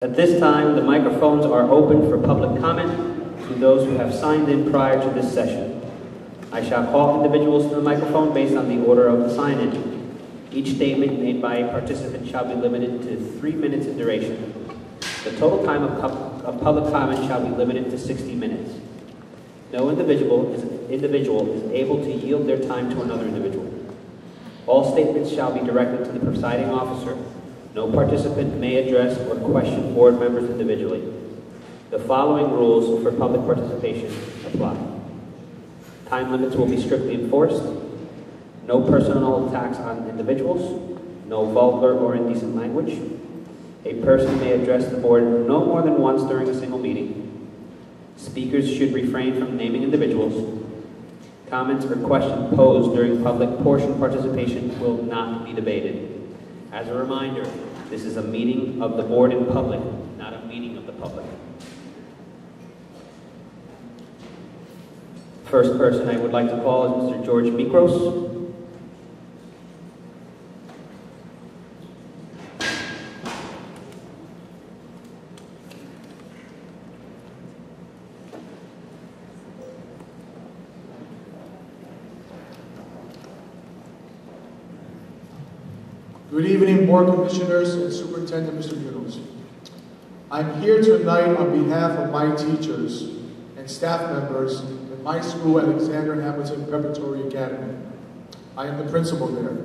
At this time, the microphones are open for public comment to those who have signed in prior to this session. I shall call individuals to the microphone based on the order of the sign-in. Each statement made by a participant shall be limited to 3 minutes in duration. The total time of public comment shall be limited to 60 minutes. No individual is able to yield their time to another individual. All statements shall be directed to the presiding officer. No participant may address or question board members individually. The following rules for public participation apply. Time limits will be strictly enforced. No personal attacks on individuals. No vulgar or indecent language. A person may address the board no more than once during a single meeting. Speakers should refrain from naming individuals. Comments or questions posed during public portion participation will not be debated. As a reminder, this is a meeting of the board in public, not a meeting of the public. First person I would like to call is Mr. George Mikros. Good evening, Board Commissioners and Superintendent Mr. Munoz. I'm here tonight on behalf of my teachers and staff members in my school, Alexander Hamilton Preparatory Academy. I am the principal there.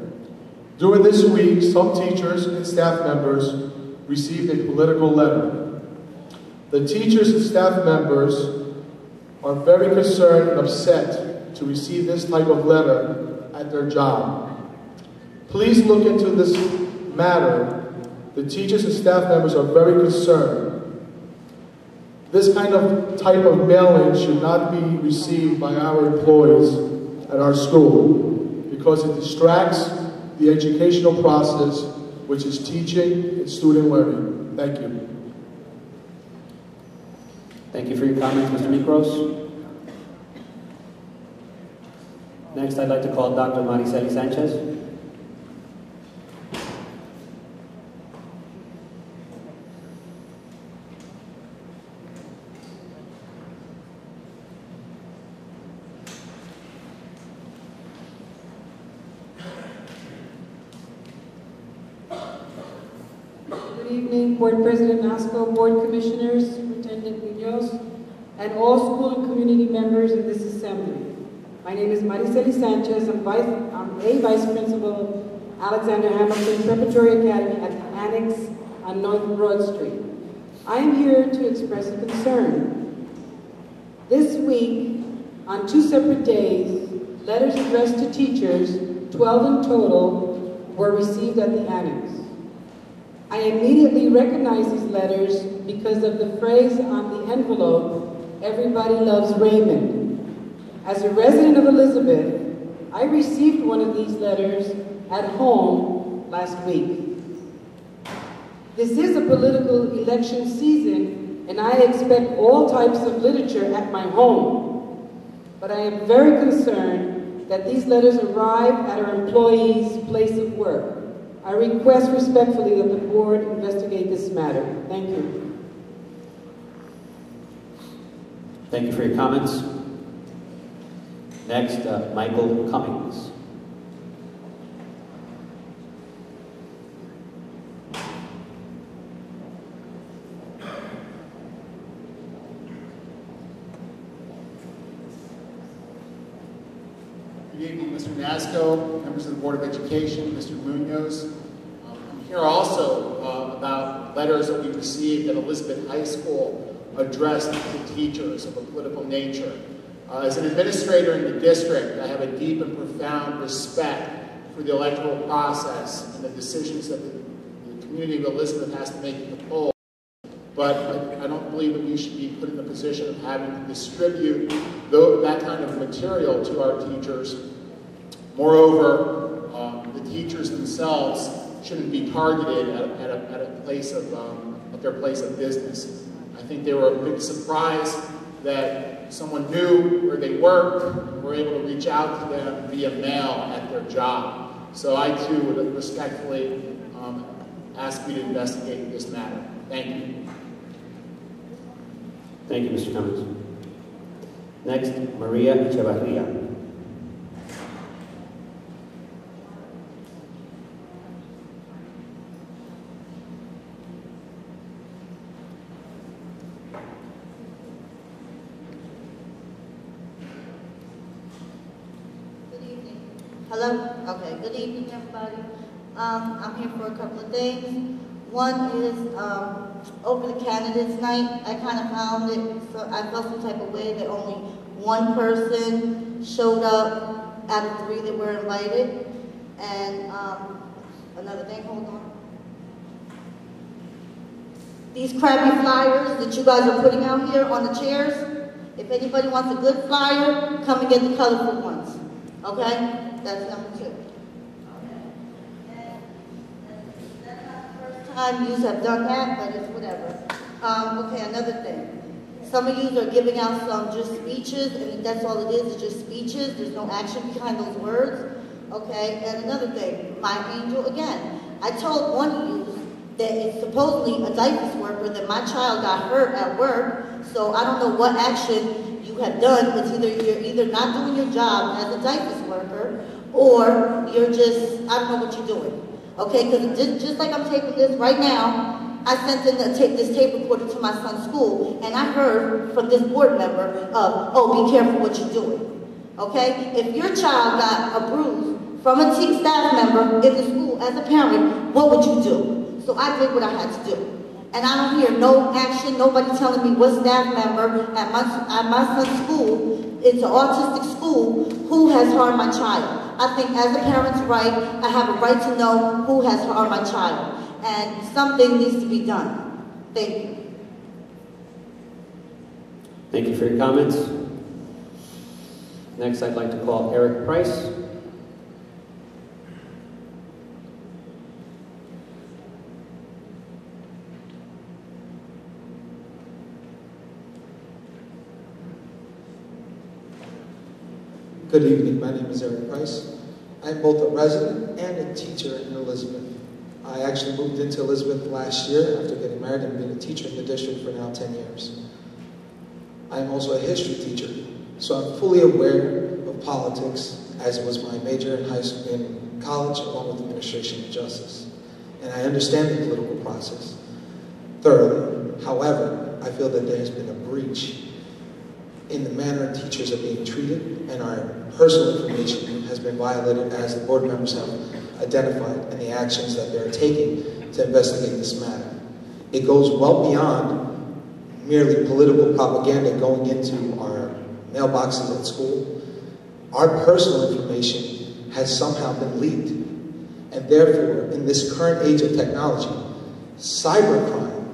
During this week, some teachers and staff members received a political letter. The teachers and staff members are very concerned and upset to receive this type of letter at their job. Please look into this matter. The teachers and staff members are very concerned. This kind of type of mailing should not be received by our employees at our school because it distracts the educational process, which is teaching and student learning. Thank you. Thank you for your comments, Mr. Mikros. Next, I'd like to call Dr. Mariceli Sanchez. Good evening, Board President Nasco, Board Commissioners, Superintendent Munoz, and all school and community members in this assembly. My name is Mariceli Sanchez. I'm a Vice Principal, Alexander Hamilton Preparatory Academy at the Annex on North Broad Street. I am here to express a concern. This week, on 2 separate days, letters addressed to teachers, 12 in total, were received at the Annex. I immediately recognized these letters because of the phrase on the envelope, "Everybody loves Raymond." As a resident of Elizabeth, I received one of these letters at home last week. This is a political election season, and I expect all types of literature at my home. But I am very concerned that these letters arrive at our employees' place of work. I request respectfully that the board investigate this matter. Thank you. Thank you for your comments. Next, Michael Cummings. Good evening, Mr. Nasco, members of the Board of Education, Mr. Munoz. I'm here also about letters that we received at Elizabeth High School addressed to teachers of a political nature. As an administrator in the district, I have a deep and profound respect for the electoral process and the decisions that the community of Elizabeth has to make at the polls. But I don't believe that we should be put in the position of having to distribute that kind of material to our teachers. Moreover, the teachers themselves shouldn't be targeted at a place of at their place of business. I think they were a big surprise that someone knew where they worked and were able to reach out to them via mail at their job. So I too would respectfully ask you to investigate this matter. Thank you. Thank you, Mr. Cummings. Next, Maria Echevarria. Hello? Okay, good evening, everybody. I'm here for a couple of things. One is over the candidates night, I kind of found it, so I felt some type of way that only one person showed up out of 3 that were invited. And another thing, hold on. These crappy flyers that you guys are putting out here on the chairs, if anybody wants a good flyer, come and get the colorful ones. Okay? That's number 2. Okay. And that's not the first time you have done that, but it's whatever. Okay, another thing. Some of you are giving out some just speeches, and that's all it is just speeches. There's no action behind those words. Okay, and another thing, my angel again. I told one of you that it's supposedly a diapers worker that my child got hurt at work, so I don't know what action you have done. It's you're either not doing your job as a diapers worker, or you're just, I don't know what you're doing. Okay, because just like I'm taping this right now, I sent in this tape recorder to my son's school, and I heard from this board member of, oh, be careful what you're doing. Okay? If your child got a bruise from a team staff member in the school as a parent, what would you do? So I did what I had to do. And I don't hear no action, nobody telling me what staff member at my son's school, it's an autistic school, who has harmed my child. I think as a parent's right, I have a right to know who has harmed my child. And something needs to be done. Thank you. Thank you for your comments. Next, I'd like to call Eric Price. Good evening, my name is Eric Price. I'm both a resident and a teacher in Elizabeth. I actually moved into Elizabeth last year after getting married and been a teacher in the district for now 10 years. I'm also a history teacher, so I'm fully aware of politics, as was my major in high school and college, along with administration and justice. And I understand the political process thoroughly. However, I feel that there has been a breach in the manner teachers are being treated, and our personal information has been violated, as the board members have identified, and the actions that they're taking to investigate this matter. It goes well beyond merely political propaganda going into our mailboxes at school. Our personal information has somehow been leaked, and therefore, in this current age of technology, cybercrime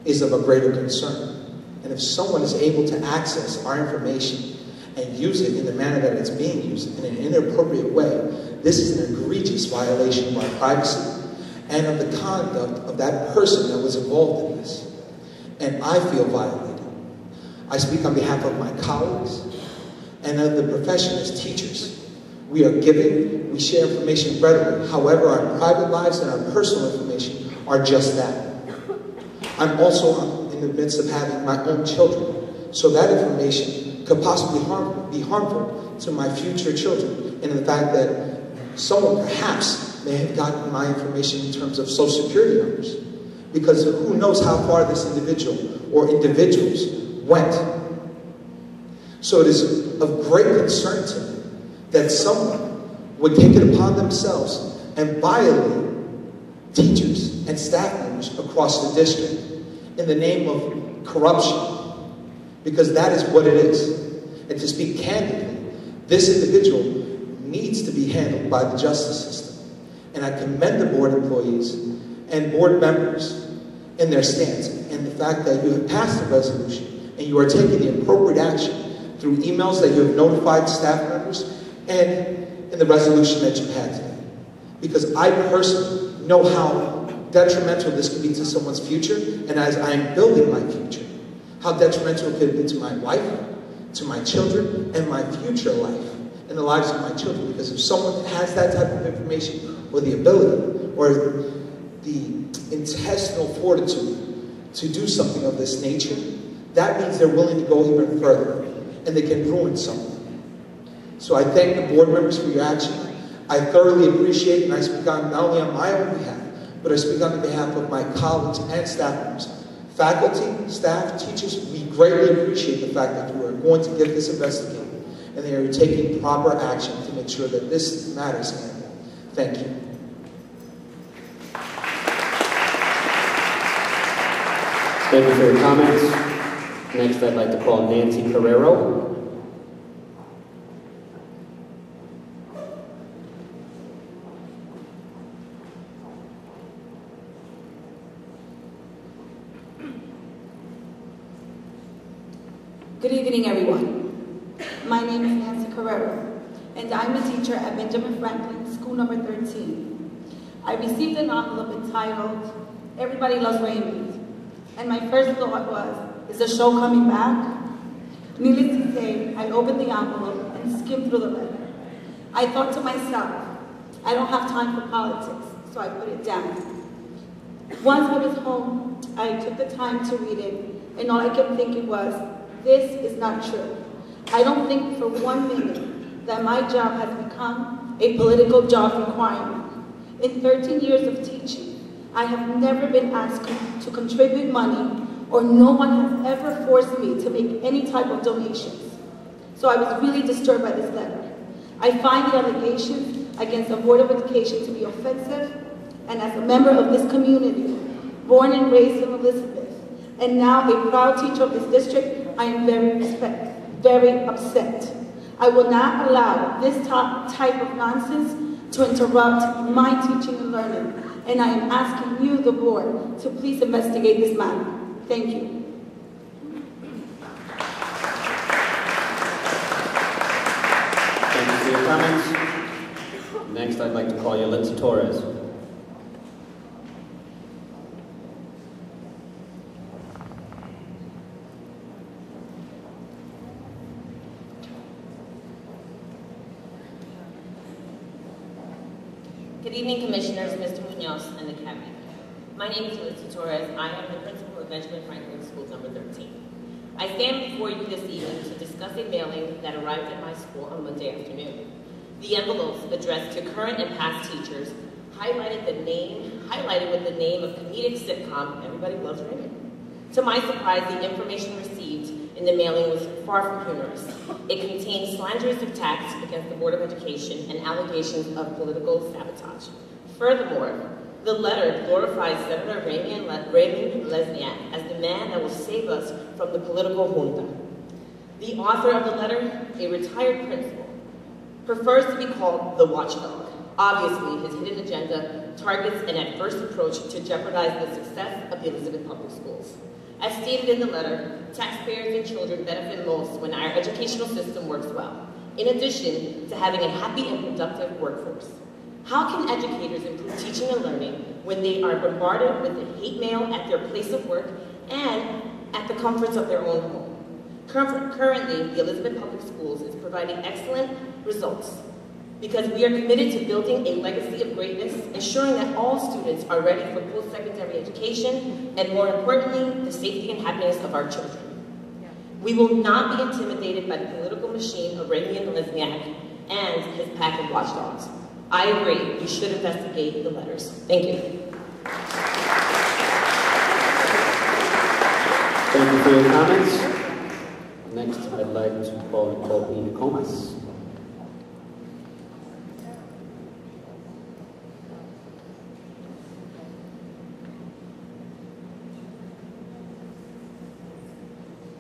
is of a greater concern. And if someone is able to access our information and use it in the manner that it's being used in an inappropriate way, this is an egregious violation of our privacy and of the conduct of that person that was involved in this. And I feel violated. I speak on behalf of my colleagues and of the profession as teachers. We are giving, we share information readily. However, our private lives and our personal information are just that. I'm also in the midst of having my own children, so that information could possibly be harmful to my future children, and the fact that someone perhaps may have gotten my information in terms of social security numbers, because who knows how far this individual or individuals went. So it is of great concern to me that someone would take it upon themselves and violate teachers and staff members across the district in the name of corruption, because that is what it is. And to speak candidly, this individual needs to be handled by the justice system. And I commend the board employees and board members in their stance, and the fact that you have passed a resolution and you are taking the appropriate action through emails that you have notified staff members and in the resolution that you had today. Because I personally know how detrimental this could be to someone's future, and as I am building my future, how detrimental it could be to my wife, to my children, and my future life, and the lives of my children. Because if someone has that type of information, or the ability, or the intestinal fortitude to do something of this nature, that means they're willing to go even further, and they can ruin something. So I thank the board members for your action. I thoroughly appreciate, and I speak on not only on my own behalf, but I speak on behalf of my colleagues and staff members. Faculty, staff, teachers, we greatly appreciate the fact that you are going to get this investigated, and they are taking proper action to make sure that this matter is handled. Thank you. Thank you for your comments. Next, I'd like to call Nancy Carrero. Good evening, everyone. My name is Nancy Carrero, and I'm a teacher at Benjamin Franklin School number 13. I received an envelope entitled, "Everybody Loves Raymond," and my first thought was, is the show coming back? Needless to say, I opened the envelope and skimmed through the letter. I thought to myself, I don't have time for politics, so I put it down. Once I was home, I took the time to read it, and all I kept thinking was, this is not true. I don't think for 1 minute that my job has become a political job requirement. In 13 years of teaching, I have never been asked to contribute money, or no one has ever forced me to make any type of donations. So I was really disturbed by this letter. I find the allegations against the Board of Education to be offensive, and as a member of this community, born and raised in Elizabeth, and now a proud teacher of this district, I am very upset. I will not allow this type of nonsense to interrupt my teaching and learning, and I am asking you, the board, to please investigate this matter. Thank you. Thank you for your comments. Next, I'd like to call Yalitza Torres. Good evening, Commissioners, Mr. Munoz, and the Cabinet. My name is Yalitza Torres. I am the principal of Benjamin Franklin School number 13. I stand before you this evening to discuss a mailing that arrived at my school on Monday afternoon. The envelopes addressed to current and past teachers highlighted with the name of comedic sitcom Everybody Loves Raymond. To my surprise, the information received in the mailing was far from humorous. It contained slanderous attacks against the Board of Education and allegations of political sabotage. Furthermore, the letter glorifies Senator Raymond Lesniak as the man that will save us from the political junta. The author of the letter, a retired principal, prefers to be called the watchdog. Obviously, his hidden agenda targets an adverse approach to jeopardize the success of the Elizabeth Public Schools. As stated in the letter, taxpayers and children benefit most when our educational system works well, in addition to having a happy and productive workforce. How can educators improve teaching and learning when they are bombarded with the hate mail at their place of work and at the comforts of their own home? Currently, the Elizabeth Public Schools is providing excellent results because we are committed to building a legacy of greatness, ensuring that all students are ready for post-secondary education, and more importantly, the safety and happiness of our children. We will not be intimidated by the political machine of Raymond Lesniak and his pack of watchdogs. I agree, we should investigate the letters. Thank you. Thank you for your comments. Next, I'd like to call Nicole Comas.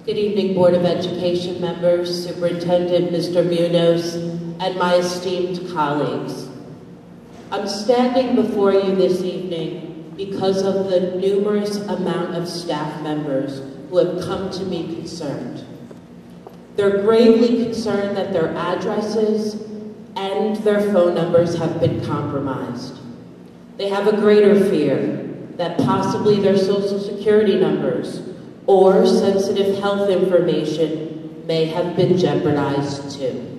Good evening, Board of Education members, Superintendent Mr. Munoz, and my esteemed colleagues. I'm standing before you this evening because of the numerous amount of staff members who have come to me concerned. They're gravely concerned that their addresses and their phone numbers have been compromised. They have a greater fear that possibly their social security numbers or sensitive health information may have been jeopardized too.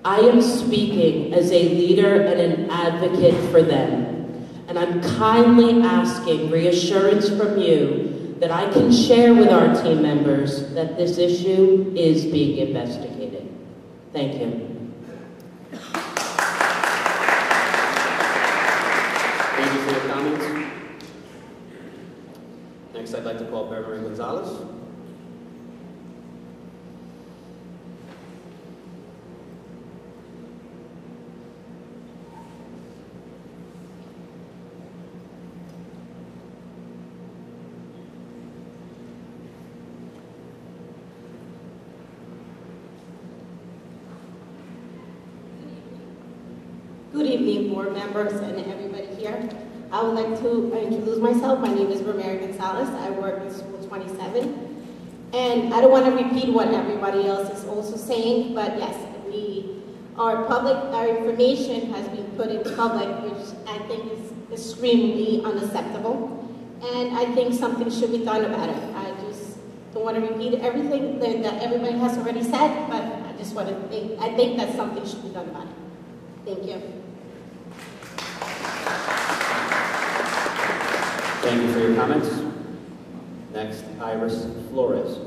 I am speaking as a leader and an advocate for them, and I'm kindly asking reassurance from you that I can share with our team members that this issue is being investigated. Thank you. Thank you for your comments. Next, I'd like to call Beverly Gonzalez. Good evening, board members and everybody here. I would like to introduce myself. My name is Rosemary Gonzalez. I work in School 27. And I don't want to repeat what everybody else is also saying, but yes, our information has been put in public, which I think is extremely unacceptable. And I think something should be done about it. I just don't want to repeat everything that everybody has already said, but I just want to I think that something should be done about it. Thank you. Thank you for your comments. Next, Iris Flores.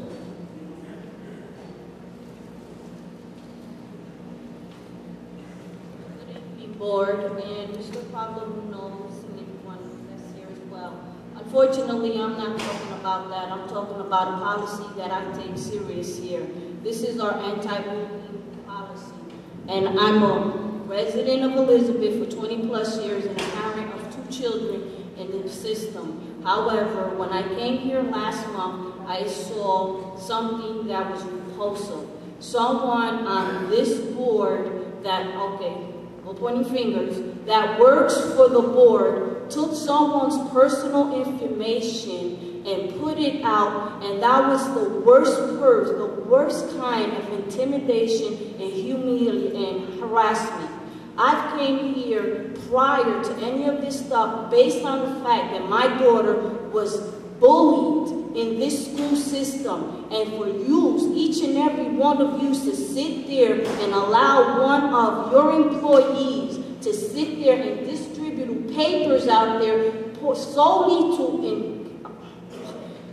Good evening, board, and Mr. Pablo knows anyone that's here as well. Unfortunately, I'm not talking about that. I'm talking about a policy that I take serious here. This is our anti-bullying policy, and I'm a resident of Elizabeth for 20 plus years and a parent of 2 children in the system. However, when I came here last month, I saw something that was repulsive. Someone on this board that, okay, no pointing fingers, that works for the board took someone's personal information and put it out, and that was the worst words, the worst kind of intimidation and humiliation and harassment. I came here prior to any of this stuff based on the fact that my daughter was bullied in this school system, and for you, each and every one of you, to sit there and allow one of your employees to sit there and distribute papers out there solely to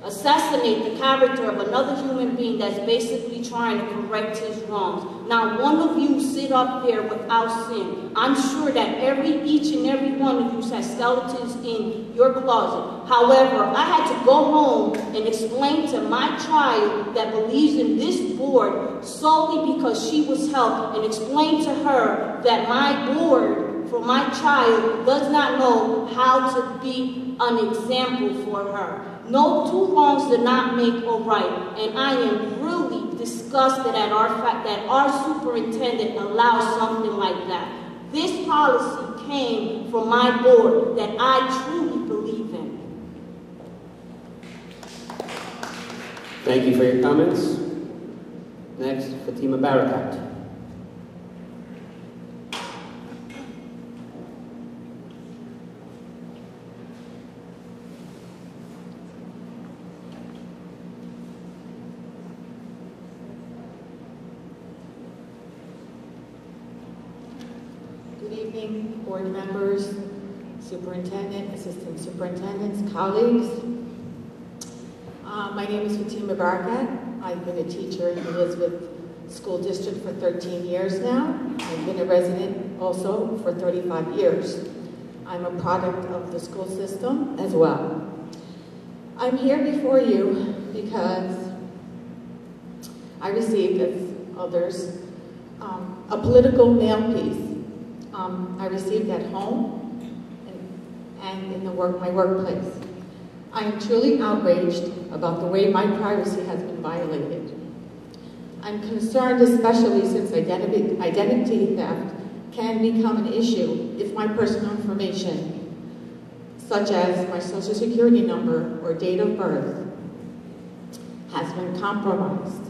assassinate the character of another human being that's basically trying to correct his wrongs. Now, one of you sit up there without sin. I'm sure that each and every one of you has skeletons in your closet. However, I had to go home and explain to my child that believes in this board solely because she was helped, and explain to her that my board for my child does not know how to be an example for her. No 2 wrongs do not make a right, and I am really disgusted at our fact that our superintendent allows something like that. This policy came from my board that I truly believe in. Thank you for your comments. Next, Fatima Barakat. Good evening, board members, superintendent, assistant superintendents, colleagues. My name is Fatima Barakat. I've been a teacher in the Elizabeth School District for 13 years now. I've been a resident also for 35 years. I'm a product of the school system as well. I'm here before you because I received, as others, a political mail piece. I received at home and in my workplace. I am truly outraged about the way my privacy has been violated. I'm concerned, especially since identity theft can become an issue if my personal information, such as my social security number or date of birth, has been compromised.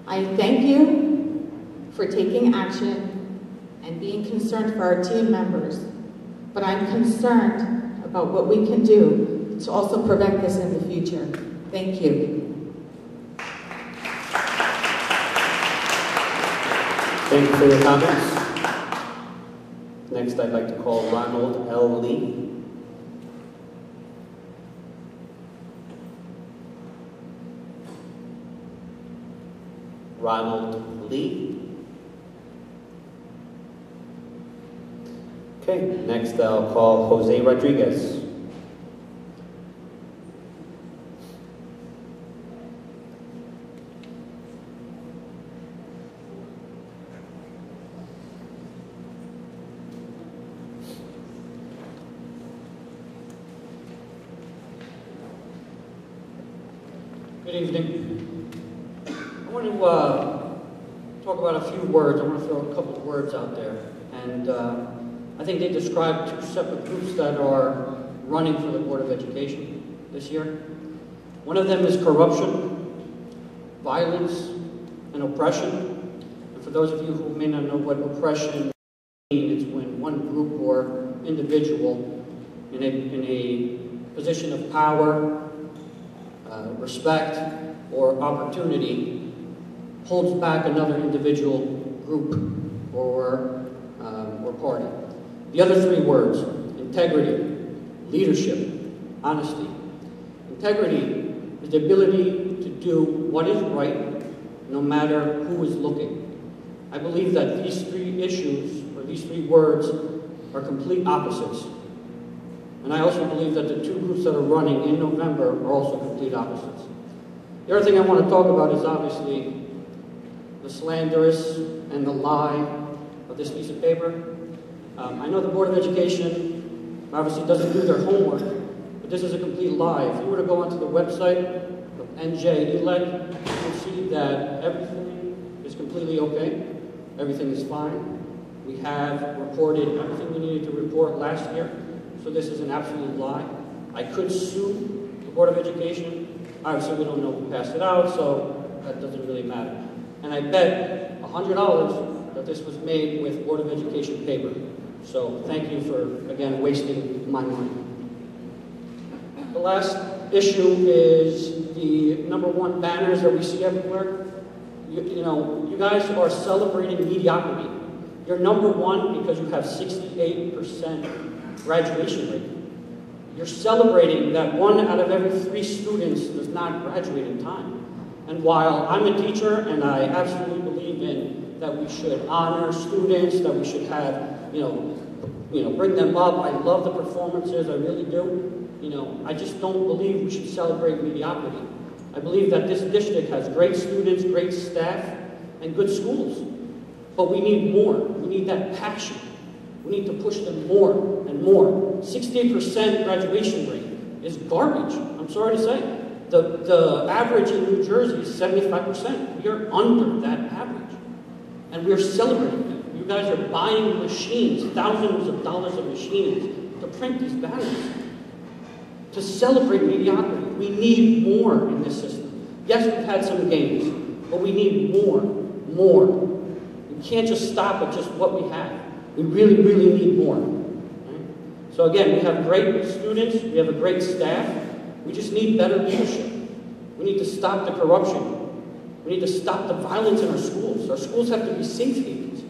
I thank you for taking action and being concerned for our team members, but I'm concerned about what we can do to also prevent this in the future. Thank you. Thank you for your comments. Next Next, I'd like to call Ronald L. Lee. Ronald Lee. Okay, next I'll call Jose Rodriguez. Good evening. I want to talk about a few words. I want to throw a couple of words out there. And I think they describe two separate groups that are running for the Board of Education this year. One of them is corruption, violence, and oppression. And for those of you who may not know what oppression means, it's when one group or individual in a position of power, respect, or opportunity holds back another individual, group, or party. The other three words: integrity, leadership, honesty. Integrity is the ability to do what is right no matter who is looking. I believe that these three issues, or these three words, are complete opposites. And I also believe that the two groups that are running in November are also complete opposites. The other thing I want to talk about is obviously the slanderous and the lie of this piece of paper. I know the Board of Education obviously doesn't do their homework, but this is a complete lie. If you were to go onto the website of NJ ELEC, you will see that everything is completely okay. Everything is fine. We have reported everything we needed to report last year, so this is an absolute lie. I could sue the Board of Education. Obviously, we don't know who passed it out, so that doesn't really matter. And I bet $100 that this was made with Board of Education paper. So thank you for, again, wasting my money. The last issue is the #1 banners that we see everywhere. You guys are celebrating mediocrity. You're #1 because you have 68% graduation rate. You're celebrating that 1 out of every 3 students does not graduate in time. And while I'm a teacher and I absolutely believe in that we should honor students, that we should have, bring them up. I love the performances, I really do. I just don't believe we should celebrate mediocrity. I believe that this district has great students, great staff, and good schools. But we need more. We need that passion. We need to push them more and more. 68% graduation rate is garbage. I'm sorry to say. The average in New Jersey is 75%. We are under that average. And we're celebrating it. You guys are buying machines, thousands of dollars of machines, to print these banners. To celebrate mediocrity. We need more in this system. Yes, we've had some gains, but we need more. We can't just stop at just what we have. We really, really need more. Right? So again, we have great students, we have a great staff, we just need better leadership. We need to stop the corruption. We need to stop the violence in our schools. Our schools have to be safe havens.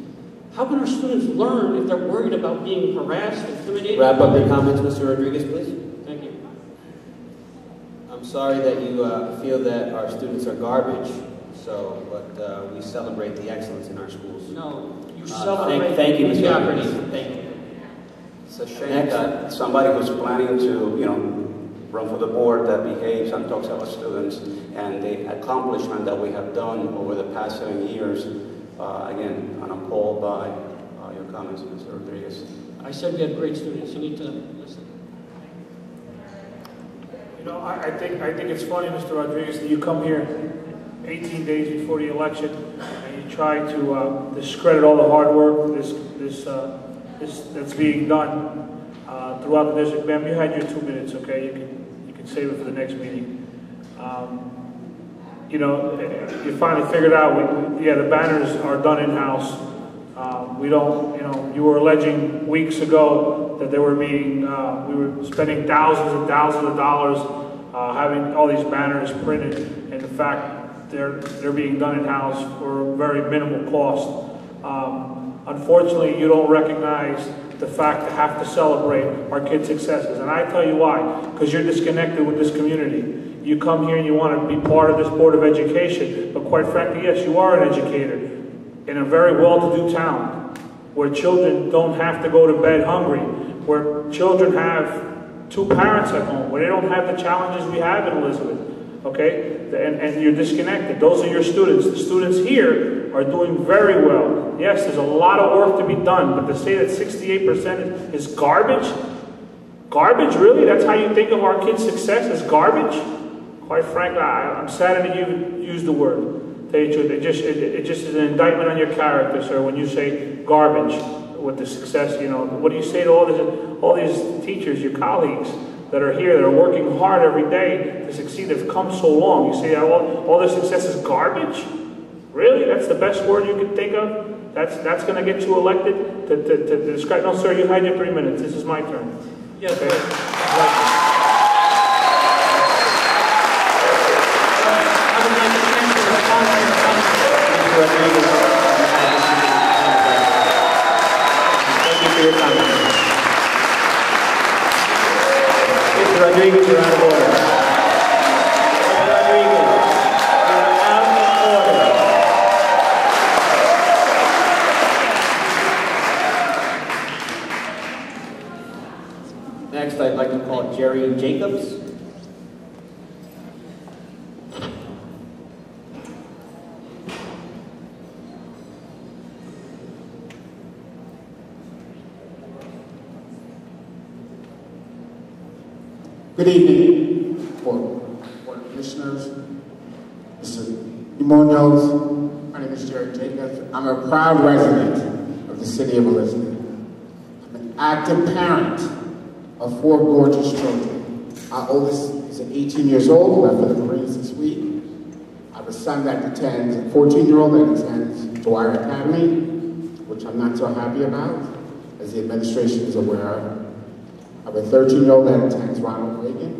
How can our students learn if they're worried about being harassed, intimidated? Wrap up your comments, Mr. Rodriguez, please. Thank you. I'm sorry that you feel that our students are garbage, but we celebrate the excellence in our schools. No, you celebrate thank you, Mr. mediocrity. Rodriguez. Thank you. It's a shame that somebody who's planning to, run for the board that behaves and talks about students and the accomplishment that we have done over the past 7 years. Again, I'm appalled by your comments, Mr. Rodriguez. I said we have great students. You need to listen. I think it's funny, Mr. Rodriguez, that you come here 18 days before the election and you try to discredit all the hard work that's being done throughout the district. Ma'am, you had your 2 minutes, okay? You can save it for the next meeting. You finally figured out, the banners are done in-house. We don't, you were alleging weeks ago that they were we were spending thousands and thousands of dollars having all these banners printed, and in fact, they're being done in-house for very minimal cost. Unfortunately, you don't recognize the fact to have to celebrate our kids' successes. And I tell you why, because you're disconnected with this community. You come here and you want to be part of this Board of Education, but quite frankly, yes, you are an educator in a very well-to-do town, where children don't have to go to bed hungry, where children have 2 parents at home, where they don't have the challenges we have in Elizabeth, okay? And you're disconnected. Those are your students. The students here are doing very well. Yes, there's a lot of work to be done, but to say that 68% is garbage? Garbage, really? That's how you think of our kids' success, as garbage? Quite frankly, I'm saddened that you used the word. Tell you the truth, it just is an indictment on your character, sir, when you say garbage with the success. You know, what do you say to all these teachers, your colleagues that are here, that are working hard every day to succeed, have come so long? You say all their success is garbage? Really? That's the best word you can think of? That's going to get you elected to describe? No, sir, you had your 3 minutes. This is my turn. Yes, okay. right. Thank you for your comment. Mr. Rodriguez, you're out of order. Mr. Rodriguez, you're out of order. Next, I'd like to call Jerry Jacobs. Good evening, Board Commissioners, Mr. Munoz. My name is Jerry Jacobs. I'm a proud resident of the city of Elizabeth. I'm an active parent of 4 gorgeous children. Our oldest is 18 years old, left for the Marines this week. I have a son that attends, a 14-year-old that attends Dwyer Academy, which I'm not so happy about, as the administration is aware of. I have a 13-year-old that attends Ronald Reagan,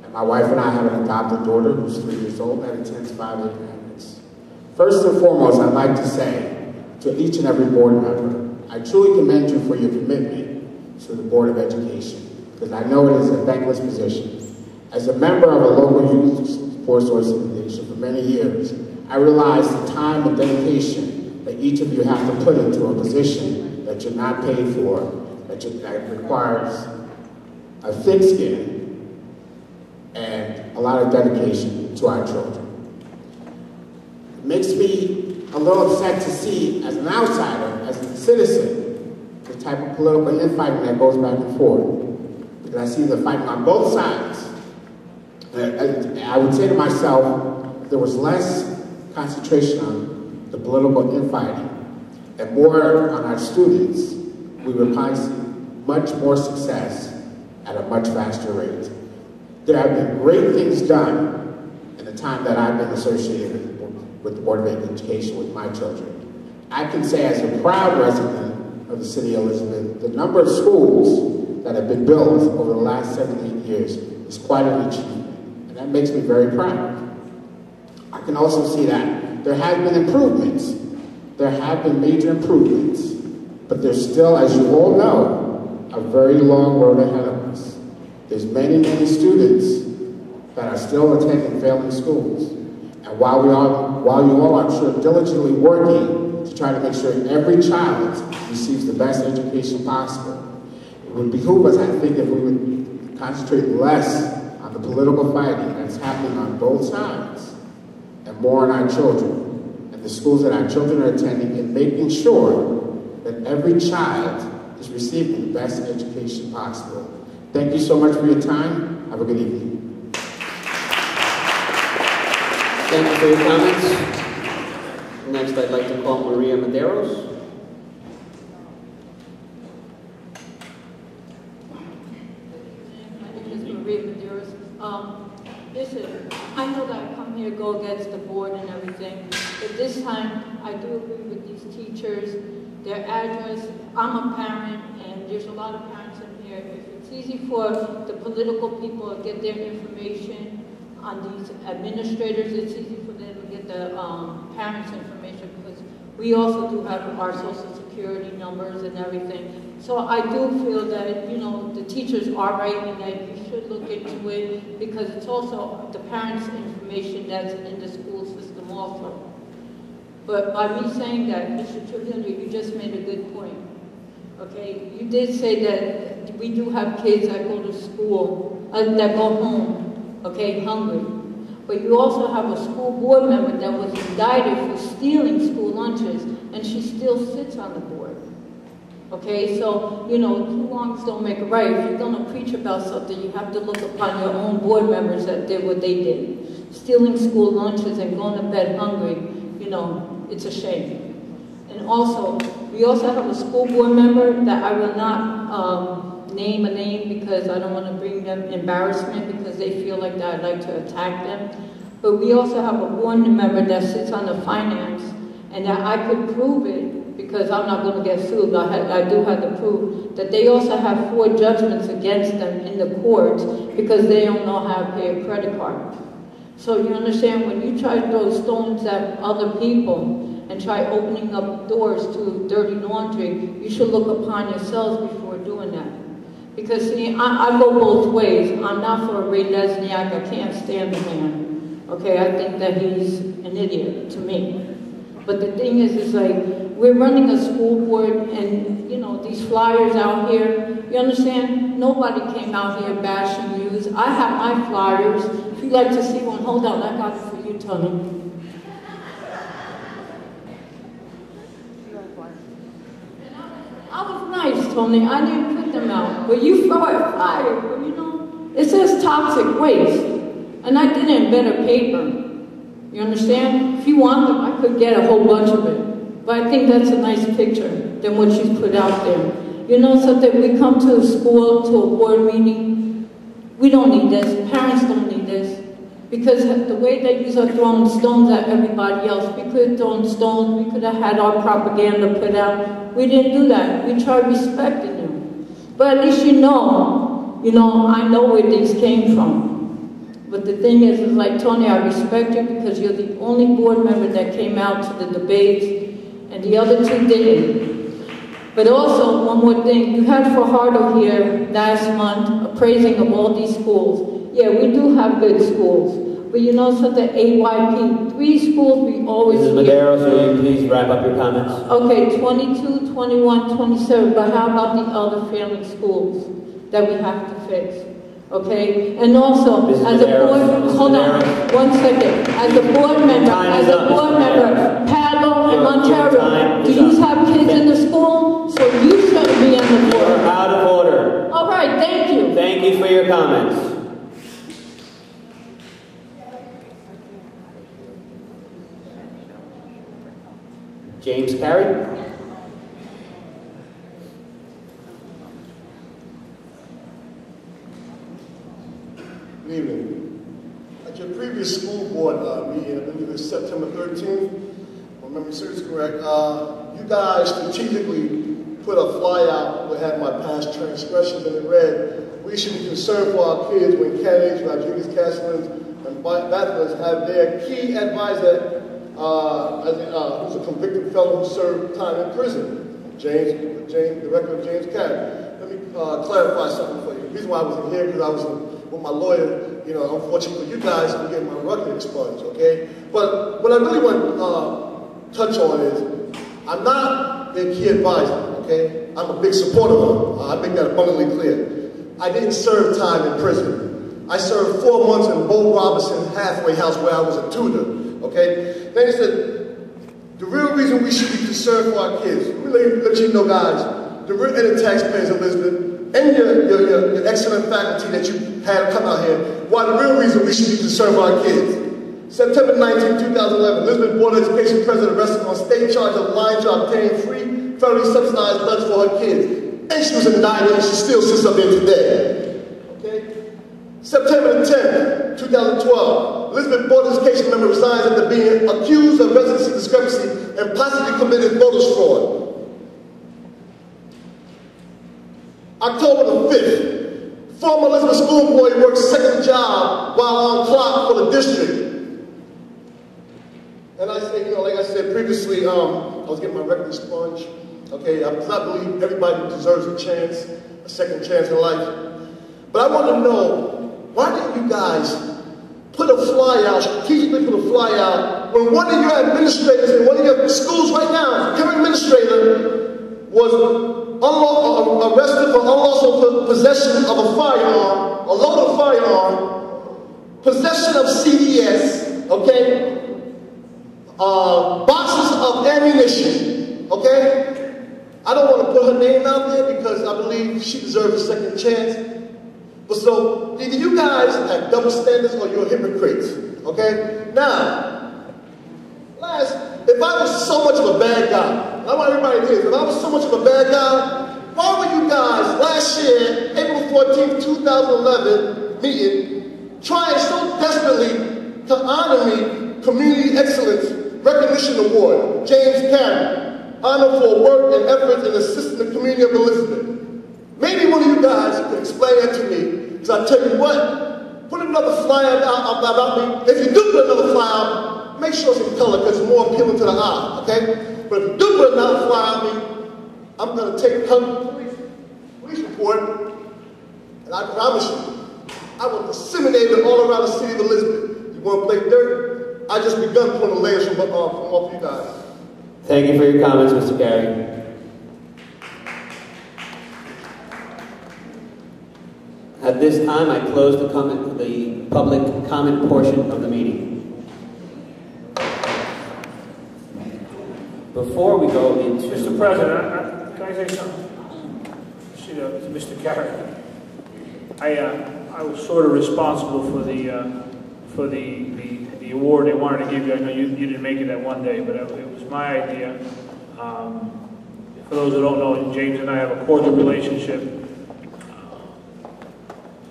and my wife and I have an adopted daughter who's 3 years old that attends 5 academics. First and foremost, I'd like to say to each and every board member, I truly commend you for your commitment to the Board of Education, because I know it is a thankless position. As a member of a local youth sports organization for many years, I realize the time and dedication that each of you have to put into a position that you're not paid for, that requires a thick skin and a lot of dedication to our children. It makes me a little upset to see, as an outsider, as a citizen, the type of political infighting that goes back and forth. Because I see the fighting on both sides. And I would say to myself, if there was less concentration on the political infighting and more on our students, we would probably see much more success at a much faster rate. There have been great things done in the time that I've been associated with the Board of Education with my children. I can say, as a proud resident of the city of Elizabeth, the number of schools that have been built over the last 7 to 8 years is quite an achievement, and that makes me very proud. I can also see that there have been improvements. There have been major improvements, but there's still, as you all know, a very long road ahead of us. There's many, many students that are still attending failing schools. And while you all, I'm sure, diligently working to try to make sure every child receives the best education possible, it would behoove us, I think, if we would concentrate less on the political fighting that's happening on both sides and more on our children and the schools that our children are attending, and making sure that every child is receiving the best education possible. Thank you so much for your time. Have a good evening. Thank you for your comments. Next, I'd like to call Maria Medeiros. My name is Maria Medeiros. Listen, I know that I come here, go against the board and everything, but this time I do agree with these teachers. Their address, I'm a parent, and there's a lot of parents in here. If it's easy for the political people to get their information on these administrators, it's easy for them to get the parents' information, because we also do have our social security numbers and everything. So I do feel that, you know, the teachers are right and that you should look into it because it's also the parents' information that's in the school system also. But by me saying that, Mr. Trujillo, you just made a good point. Okay, you did say that we do have kids that go to school, that go home, okay, hungry. But you also have a school board member that was indicted for stealing school lunches, and she still sits on the board. Okay, so, you know, two wrongs don't make a right. If you're going to preach about something, you have to look upon your own board members that did what they did. Stealing school lunches and going to bed hungry, you know, it's a shame. And also, we also have a school board member that I will not name a name because I don't want to bring them embarrassment because they feel like that I'd like to attack them. But we also have a board member that sits on the finance and that I could prove it because I'm not going to get sued. I do have to prove that they also have 4 judgments against them in the courts because they don't know how to pay a credit card. So you understand, when you try to throw stones at other people and try opening up doors to dirty laundry, you should look upon yourselves before doing that. Because see, I go both ways. I'm not for Ray Lesniak. I can't stand the man. Okay, I think that he's an idiot to me. But the thing is like, we're running a school board and, you know, these flyers out here, you understand? Nobody came out here bashing you. I have my flyers. If you'd like to see one, hold on, I got it for you, Tony. I was nice, Tony. I didn't put them out. But you throw a flyer, but you know, it says toxic waste. And I did it in better paper. You understand? If you want them, I could get a whole bunch of it. But I think that's a nice picture than what she's put out there. You know something? We come to a school, to a board meeting. We don't need this. Parents don't need this. Because the way they use are throwing stones at everybody else. We could have thrown stones. We could have had our propaganda put out. We didn't do that. We tried respecting them. But at least you know, I know where these came from. But the thing is like, Tony, I respect you because you're the only board member that came out to the debates, and the other 2 didn't. But also, one more thing, you had Fajardo here last month appraising of all these schools. Yeah, we do have good schools. But you know something, AYP, 3 schools we always Mrs. Madero, so you please wrap up your comments. Okay, 22, 21, 27, but how about the other failing schools that we have to fix? Okay, and also, as a board, hold on, 1 second. As a board member, Palo and Montero, do you have kids in the school? So you shouldn't be on the board. You're out of order. All right, thank you. Thank you for your comments. James Carey. Good evening. At your previous school board meeting, I believe it was September 13th, if my memory serves correct, you guys strategically put a flyer out that had my past transgressions, and it read, "We should be concerned for our kids when candidates, Rodriguez, Castleton, and bachelors have their key advisor, who's a convicted felon who served time in prison." The record of James Carey. Let me clarify something for you. The reason why I wasn't here because I was with my lawyer. You know, unfortunately for you guys, I'm getting my record expunged, okay? But what I really want to touch on is, I'm not their key advisor, okay? I'm a big supporter of them. I make that abundantly clear. I didn't serve time in prison. I served 4 months in Bo Robinson halfway house where I was a tutor, okay? Then he said, the real reason we should be concerned for our kids, let me let you know, guys, and the taxpayers, Elizabeth, and your excellent faculty that you had come out here, why the real reason we should be concerned for our kids. September 19, 2011, Elizabeth Board of Education President arrested on state charge of lying to obtain free, federally subsidized lunch for her kids. And she was indicted and she still sits up there today. Okay? September 10, 2012, Elizabeth Board of Education member resigns after being accused of residency discrepancy and possibly committed voters fraud. October the 5th, former Elizabeth school employee works second job while on clock for the district. And I say, like I said previously, I was getting my record expunged. Okay, because I believe everybody deserves a chance, a second chance in life. But I want to know, why didn't you guys put a fly out, strategically put a fly out, when one of your administrators in one of your schools right now, your administrator, was arrested for unlawful possession of a firearm, a loaded firearm, possession of CDS, okay, boxes of ammunition, okay? I don't want to put her name out there because I believe she deserves a second chance. But so, either you guys have double standards or you're hypocrites, okay? Now, if I was so much of a bad guy, I want everybody to hear, if I was so much of a bad guy, why were you guys last year, April 14th, 2011 meeting, trying so desperately to honor me Community Excellence Recognition Award, James Carey, honor for work and effort in assisting the community of Elizabeth? Maybe one of you guys could explain that to me, because I tell you what, put another flyer out about me. If you do put another flyer out, make sure it's in color because it's more appealing to the eye, okay? But if you do put another flyer on me, I'm going to take a police report, and I promise you, I will disseminate it all around the city of Elizabeth. You want to play dirt? I just begun pulling the layers from off you guys. Thank you for your comments, Mr. Carey. At this time, I close the public comment portion of the meeting. Before we go into... Mr. President, can I say something? To Mr. Carey. I was sort of responsible for the award they wanted to give you. I know you didn't make it that one day, but it was my idea. For those who don't know, James and I have a cordial relationship.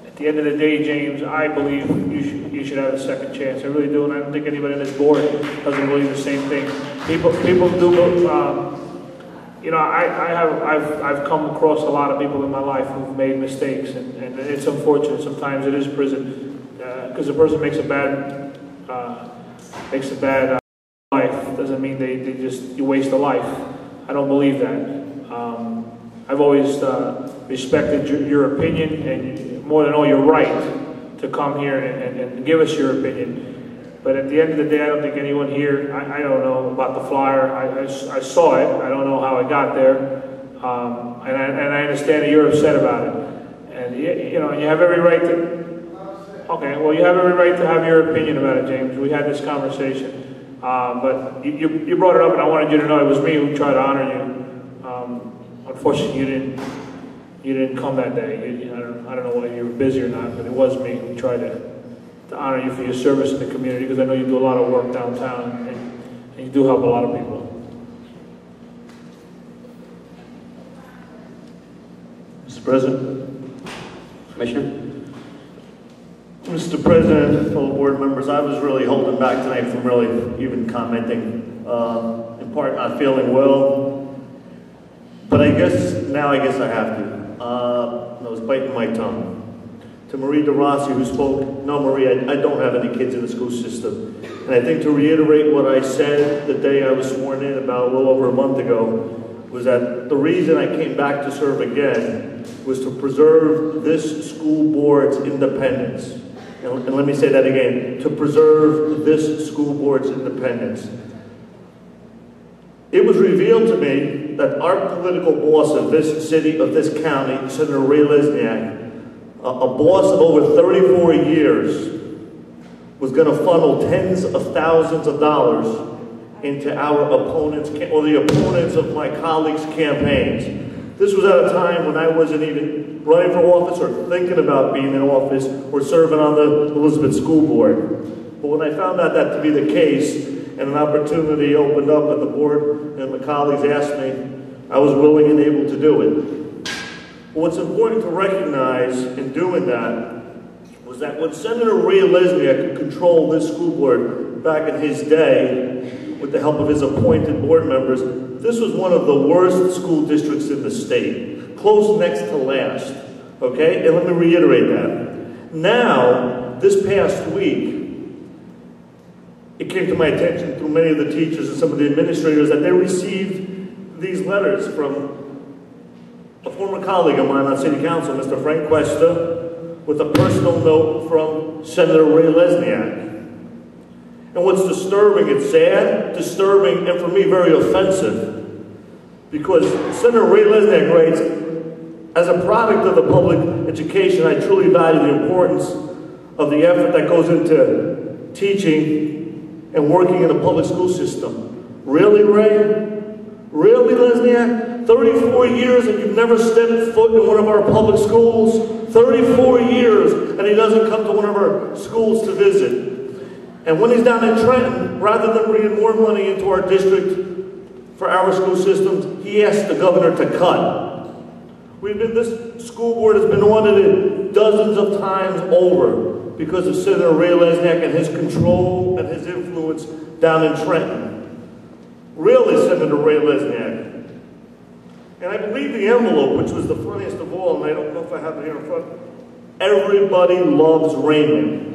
At the end of the day, James, I believe you should have a second chance. I really do, and I don't think anybody on this board doesn't believe the same thing. People do. You know, I've come across a lot of people in my life who've made mistakes, and it's unfortunate. Sometimes it is prison because the person makes a bad life. Doesn't mean you waste a life. I don't believe that. I've always respected your opinion, and more than all, your right to come here and give us your opinion. But at the end of the day, I don't think anyone here, I don't know about the flyer. I saw it. I don't know how it got there. And I understand that you're upset about it. And you know, you have every right to, okay, well, you have every right to have your opinion about it, James. We had this conversation. But you brought it up, and I wanted you to know it was me who tried to honor you. Unfortunately, you didn't come that day. I don't know whether you were busy or not, but it was me who tried to honor you for your service in the community, because I know you do a lot of work downtown, and you do help a lot of people. Mr. President. Commissioner. Mr. President, fellow board members, I was really holding back tonight from really even commenting. In part, not feeling well. But I guess I have to. I was biting my tongue. To Marie DeRossi, who spoke, no, Marie, I don't have any kids in the school system. And I think to reiterate what I said the day I was sworn in about a little over a month ago, was that the reason I came back to serve again was to preserve this school board's independence. And let me say that again, to preserve this school board's independence. It was revealed to me that our political boss of this city, of this county, Senator Ray Lesniak, a boss of over 34 years, was going to funnel tens of thousands of dollars into our opponents, or the opponents of my colleagues' campaigns. This was at a time when I wasn't even running for office or thinking about being in office or serving on the Elizabeth School Board. But when I found out that to be the case, and an opportunity opened up and the board and my colleagues asked me, I was willing and able to do it. But what's important to recognize in doing that was that when Senator Ray Lesniak could control this school board back in his day, with the help of his appointed board members, this was one of the worst school districts in the state, close next to last, okay? And let me reiterate that. Now, this past week, it came to my attention through many of the teachers and some of the administrators that they received these letters from a former colleague of mine on City Council, Mr. Frank Cuesta, with a personal note from Senator Ray Lesniak. And what's disturbing, it's sad, disturbing, and for me very offensive, because Senator Ray Lesniak writes, as a product of the public education, I truly value the importance of the effort that goes into teaching and working in the public school system. Really, Ray? Really, Lesniak? 34 years and you've never stepped foot in one of our public schools? 34 years and he doesn't come to one of our schools to visit. And when he's down in Trenton, rather than bringing more money into our district for our school systems, he asked the governor to cut. This school board has been audited dozens of times over because of Senator Ray Lesniak and his control and his influence down in Trenton. Really, Senator Ray Lesniak. And I believe the envelope, which was the funniest of all, and I don't know if I have it here in front, everybody loves Raymond.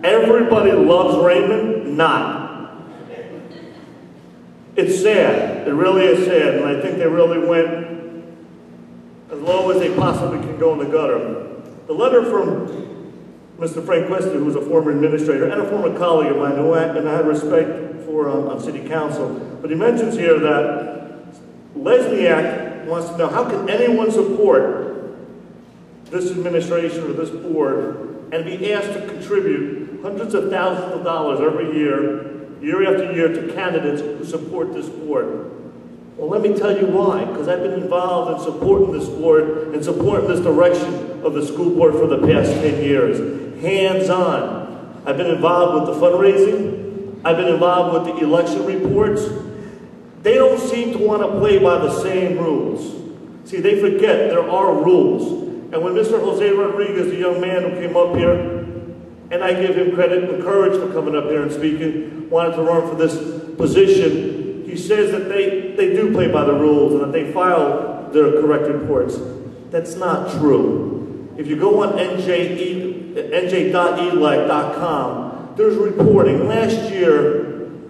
Everybody loves Raymond? Not. It's sad. It really is sad, and I think they really went as low as they possibly can go in the gutter. The letter from Mr. Frank Cuesta, who was a former administrator and a former colleague of mine, and I had respect for on City Council, but he mentions here that Lesniak wants to know, how can anyone support this administration or this board and be asked to contribute hundreds of thousands of dollars every year, year after year, to candidates who support this board? Well, let me tell you why, because I've been involved in supporting this board and supporting this direction of the school board for the past 10 years. Hands-on. I've been involved with the fundraising. I've been involved with the election reports. They don't seem to want to play by the same rules. See, they forget there are rules. And when Mr. Jose Rodriguez, the young man who came up here, and I give him credit and courage for coming up here and speaking, wanted to run for this position, he says that they do play by the rules and that they file their correct reports. That's not true. If you go on nj.elac.com, there's reporting. Last year,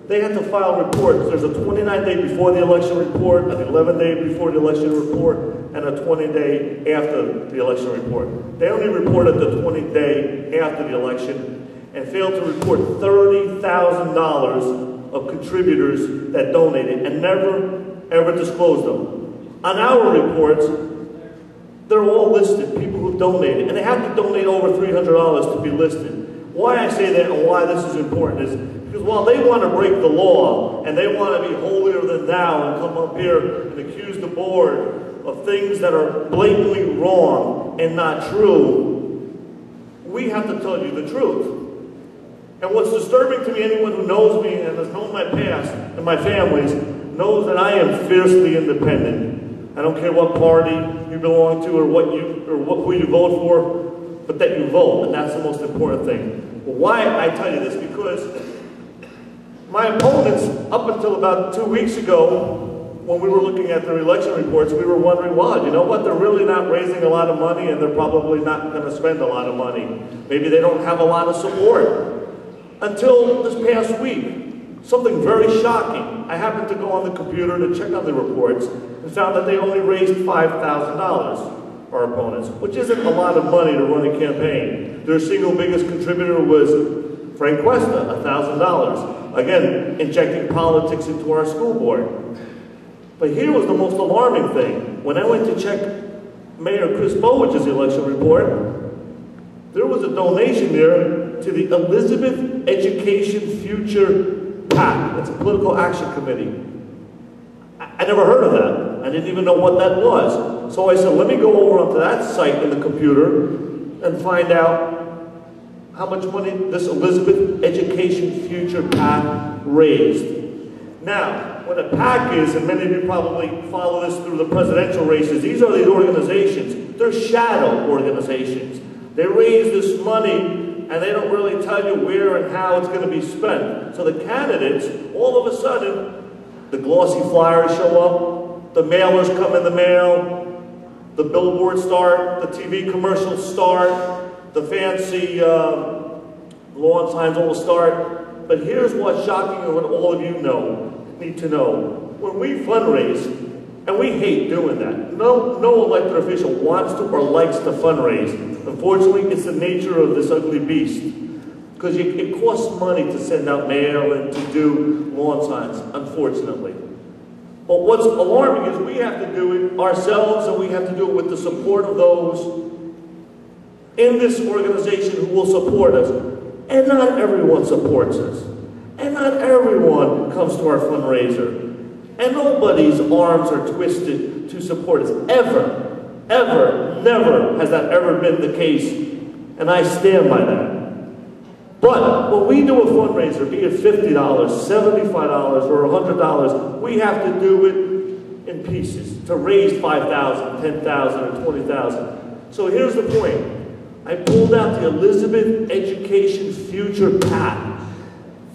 they had to file reports. There's a 29-day before the election report, an 11-day before the election report, and a 20-day after the election report. They only reported the 20-day after the election and failed to report $30,000 of contributors that donated and never, ever disclosed them. On our reports, they're all listed, people who donated, and they have to donate over $300 to be listed. Why I say that and why this is important is because while they want to break the law and they want to be holier than thou and come up here and accuse the board of things that are blatantly wrong and not true, we have to tell you the truth. And what's disturbing to me, anyone who knows me and has known my past and my family's, knows that I am fiercely independent. I don't care what party you belong to or who you vote for, but that you vote, and that's the most important thing. Well, why I tell you this? Because my opponents, up until about 2 weeks ago, when we were looking at their election reports, we were wondering, well, you know what, they're really not raising a lot of money and they're probably not going to spend a lot of money. Maybe they don't have a lot of support. Until this past week, something very shocking. I happened to go on the computer to check on the reports and found that they only raised $5,000, our opponents, which isn't a lot of money to run a campaign. Their single biggest contributor was Frank Cuesta, $1,000. Again, injecting politics into our school board. But here was the most alarming thing. When I went to check Mayor Chris Bowich's election report, there was a donation there to the Elizabeth Education Future PAC. That's a political action committee. I never heard of that. I didn't even know what that was. So I said, let me go over onto that site in the computer and find out how much money this Elizabeth Education Future PAC raised. Now, what a PAC is, and many of you probably follow this through the presidential races, these are the organizations. They're shadow organizations. They raise this money and they don't really tell you where and how it's going to be spent. So the candidates, all of a sudden, the glossy flyers show up, the mailers come in the mail, the billboards start, the TV commercials start, the fancy lawn signs all start. But here's what's shocking and what all of you need to know. When we fundraise, And we hate doing that. No elected official wants to or likes to fundraise. Unfortunately, it's the nature of this ugly beast. Because it costs money to send out mail and to do lawn signs, unfortunately. But what's alarming is we have to do it ourselves, and we have to do it with the support of those in this organization who will support us. And not everyone supports us. And not everyone comes to our fundraiser. And nobody's arms are twisted to support us. Ever, never has that ever been the case. And I stand by that. But when we do a fundraiser, be it $50, $75, or $100, we have to do it in pieces to raise $5,000, $10,000, or $20,000. So here's the point. I pulled out the Elizabeth Education Future PAC.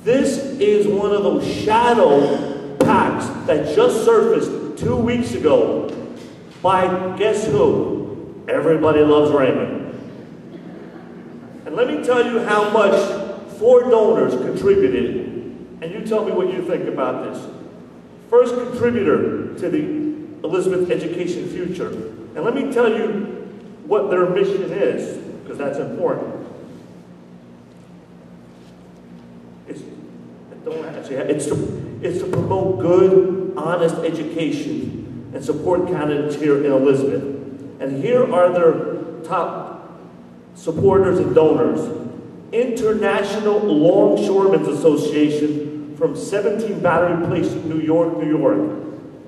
This is one of those shadow PACs that just surfaced 2 weeks ago by, guess who? Everybody Loves Raymond. And let me tell you how much 4 donors contributed, and you tell me what you think about this. First contributor to the Elizabeth Education Future. And let me tell you what their mission is, because that's important. It's to promote good, honest education and support candidates here in Elizabeth. And here are their top supporters and donors. International Longshoremen's Association from 17 Battery Place, New York, New York.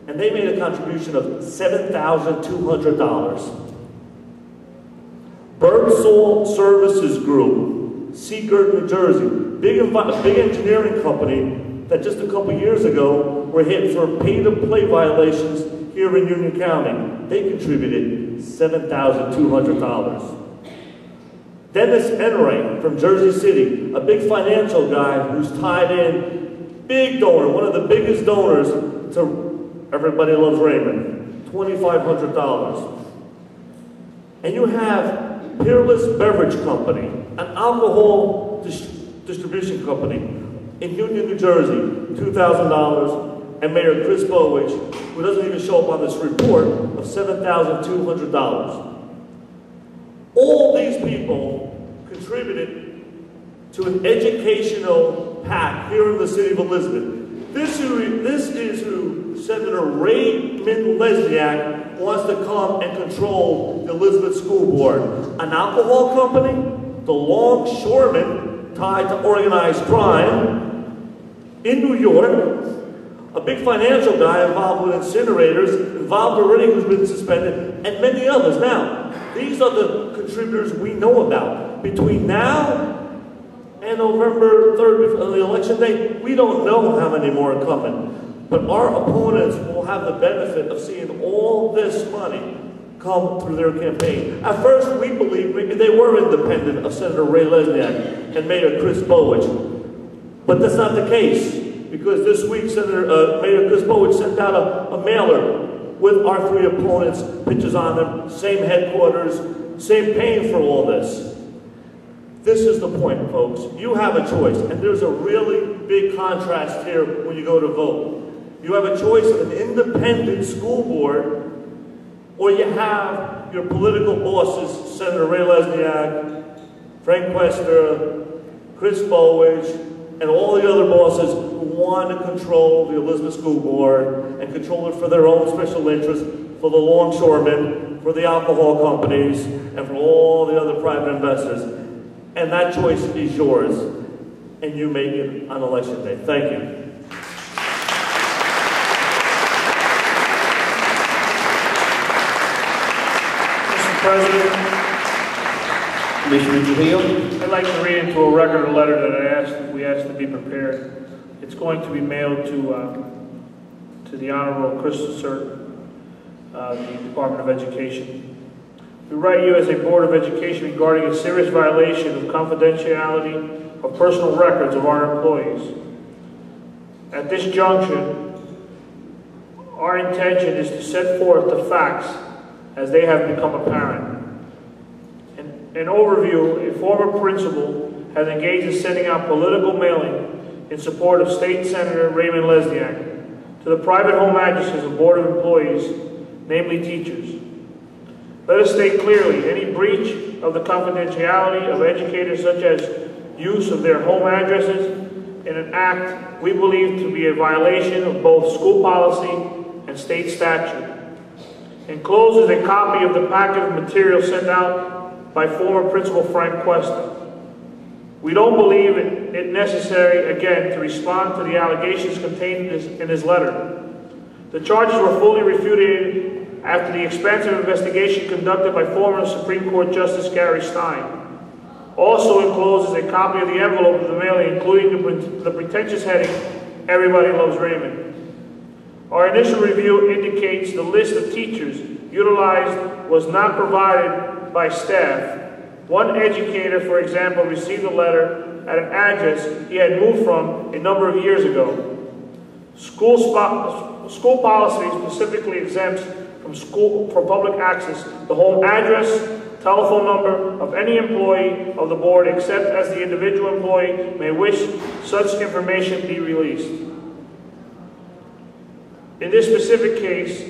And they made a contribution of $7,200. Birdsall Services Group, Seagirt, New Jersey. Big engineering company that just a couple years ago were hit for pay-to-play violations here in Union County. They contributed $7,200. Dennis Enright from Jersey City, a big financial guy who's tied in, big donor, one of the biggest donors to Everybody Loves Raymond, $2,500. And you have Peerless Beverage Company, an alcohol distribution company in Union, New Jersey, $2,000, and Mayor Chris Bowich, who doesn't even show up on this report, of $7,200. All these people contributed to an educational PAC here in the city of Elizabeth. This is who Senator Raymond Lesniak wants to come and control the Elizabeth School Board. An alcohol company, the longshoremen tied to organized crime in New York, a big financial guy involved with incinerators, involved already who's been suspended, and many others. Now, these are the contributors we know about. Between now and November 3rd, the election day, we don't know how many more are coming. But our opponents will have the benefit of seeing all this money come through their campaign. At first, we believed maybe they were independent of Senator Ray Lesniak and Mayor Chris Bowich. But that's not the case, because this week Mayor Chris Bowich sent out a mailer with our 3 opponents' pictures on them, same headquarters, same paying for all this. This is the point, folks. You have a choice, and there's a really big contrast here when you go to vote. You have a choice of an independent school board, or you have your political bosses, Senator Ray Lesniak, Frank Quester, Chris Bowich, and all the other bosses who want to control the Elizabeth School Board and control it for their own special interests, for the longshoremen, for the alcohol companies, and for all the other private investors. And that choice is yours, and you make it on Election Day. Thank you. Mr. President, Commissioner Trujillo. I'd like to read into a record a letter that we asked to be prepared. It's going to be mailed to the Honorable Christopher, the Department of Education. We write you as a Board of Education regarding a serious violation of confidentiality of personal records of our employees. At this junction, our intention is to set forth the facts as they have become apparent. An overview, a former principal has engaged in sending out political mailing in support of State Senator Raymond Lesniak to the private home addresses of Board of Employees, namely teachers. Let us state clearly, any breach of the confidentiality of educators, such as use of their home addresses in an act we believe to be a violation of both school policy and state statute. Enclosed is a copy of the packet of material sent out by former Principal Frank Cuesta. We don't believe it necessary, again, to respond to the allegations contained in his letter. The charges were fully refuted after the expansive investigation conducted by former Supreme Court Justice Gary Stein. Also enclosed is a copy of the envelope of the mailing, including the pretentious heading, "Everybody Loves Raymond." Our initial review indicates the list of teachers utilized was not provided by staff. One educator, for example, received a letter at an address he had moved from a number of years ago. School policy specifically exempts from public access the home address, telephone number of any employee of the board, except as the individual employee may wish such information be released. In this specific case,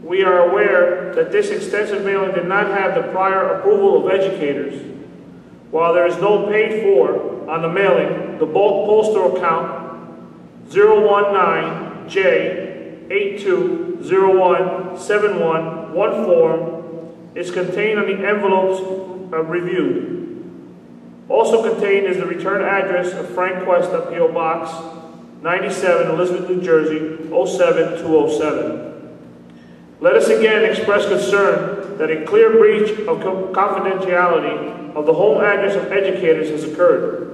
we are aware that this extensive mailing did not have the prior approval of educators. While there is no paid for on the mailing, the bulk postal account 019J820171 form is contained on the envelopes reviewed. Also contained is the return address of Frank Cuesta, P.O. Box 97, Elizabeth, New Jersey, 07207. Let us again express concern that a clear breach of confidentiality of the home address of educators has occurred.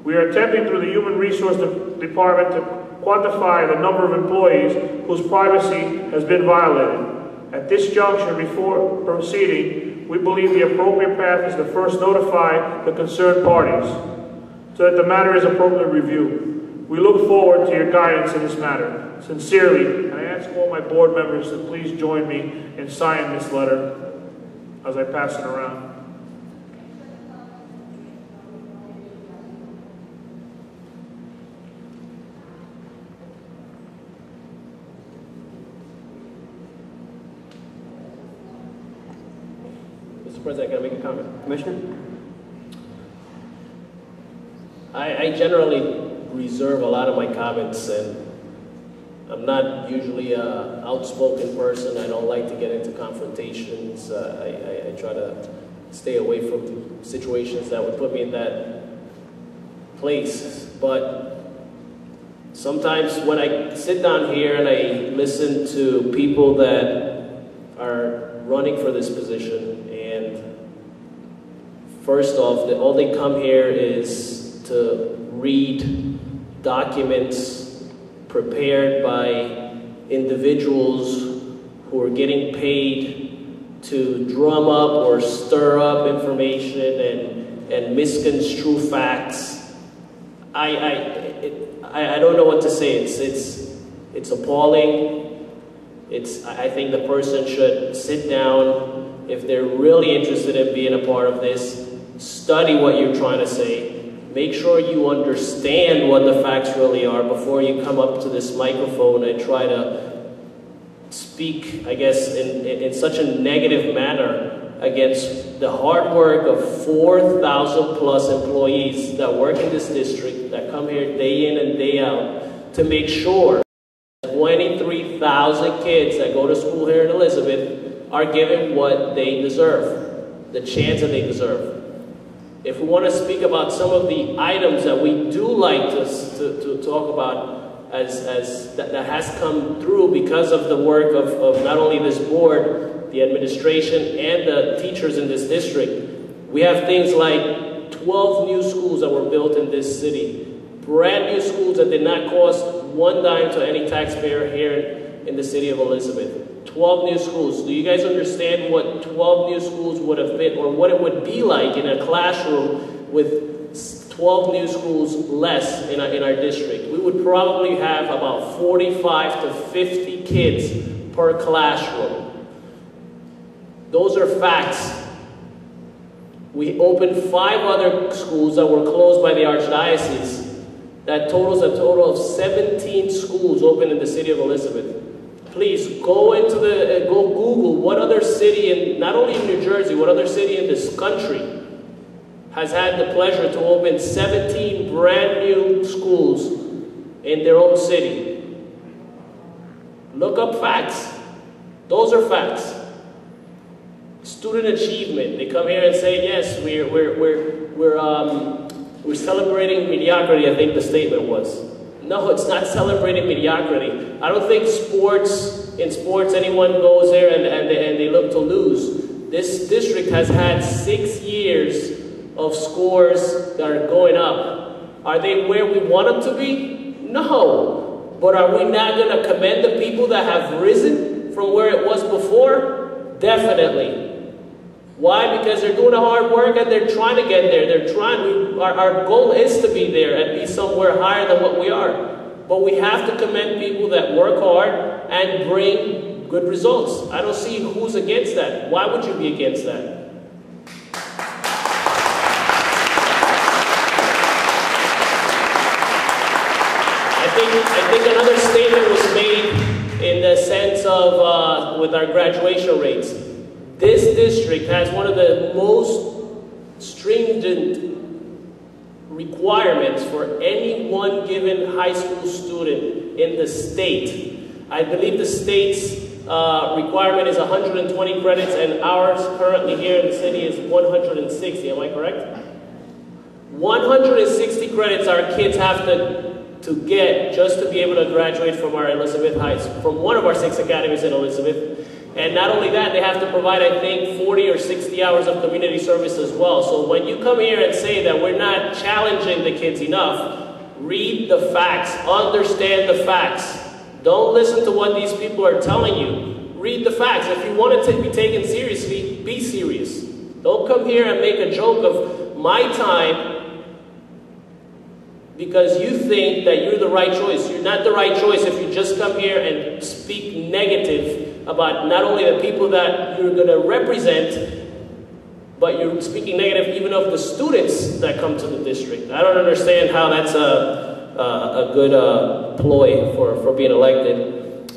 We are attempting through the Human Resource Department to quantify the number of employees whose privacy has been violated. At this juncture, before proceeding, we believe the appropriate path is to first notify the concerned parties so that the matter is appropriately reviewed. We look forward to your guidance in this matter. Sincerely, and I ask all my board members to please join me in signing this letter as I pass it around. Mr. President, can I make a comment? Commissioner? I generally reserve a lot of my comments, and I'm not usually an outspoken person. I don't like to get into confrontations. I try to stay away from situations that would put me in that place. But sometimes when I sit down here and I listen to people that are running for this position, and first off, all they come here is to read documents prepared by individuals who are getting paid to drum up or stir up information and misconstrue facts. I don't know what to say. It's appalling. I think the person should sit down if they're really interested in being a part of this. Study what you're trying to say. Make sure you understand what the facts really are before you come up to this microphone and try to speak, I guess, in such a negative manner against the hard work of 4,000 plus employees that work in this district, that come here day in and day out to make sure 23,000 kids that go to school here in Elizabeth are given what they deserve, the chance that they deserve. If we want to speak about some of the items that we do like to talk about that has come through because of the work of not only this board, the administration, and the teachers in this district, we have things like 12 new schools that were built in this city. Brand new schools that did not cost one dime to any taxpayer here in the city of Elizabeth. 12 new schools. Do you guys understand what 12 new schools would have been, or what it would be like in a classroom with 12 new schools less in our district? We would probably have about 45 to 50 kids per classroom. Those are facts. We opened 5 other schools that were closed by the Archdiocese. that totals a total of 17 schools open in the city of Elizabeth. Please go Google what other city, not only in New Jersey, what other city in this country has had the pleasure to open 17 brand new schools in their own city. Look up facts. Those are facts. Student achievement. They come here and say, yes, we're celebrating mediocrity, I think the statement was. No, it's not celebrating mediocrity. I don't think in sports anyone goes there and they look to lose. This district has had 6 years of scores that are going up. Are they where we want them to be? No. But are we not going to commend the people that have risen from where it was before? Definitely. Why? Because they're doing the hard work and they're trying to get there. Our goal is to be there and be somewhere higher than what we are. But we have to commend people that work hard and bring good results. I don't see who's against that. Why would you be against that? I think another statement was made in the sense of with our graduation rates. This district has one of the most stringent requirements for any one given high school student in the state. I believe the state's requirement is 120 credits, and ours currently here in the city is 160. Am I correct? 160 credits our kids have to get just to be able to graduate from our Elizabeth High School, from one of our 6 academies in Elizabeth. And not only that, they have to provide, I think, 40 or 60 hours of community service as well. So when you come here and say that we're not challenging the kids enough, read the facts, understand the facts. Don't listen to what these people are telling you. Read the facts. If you want to be taken seriously, be serious. Don't come here and make a joke of my time because you think that you're the right choice. You're not the right choice if you just come here and speak negative about not only the people that you're going to represent, but you're speaking negative even of the students that come to the district. I don't understand how that's a good ploy for being elected.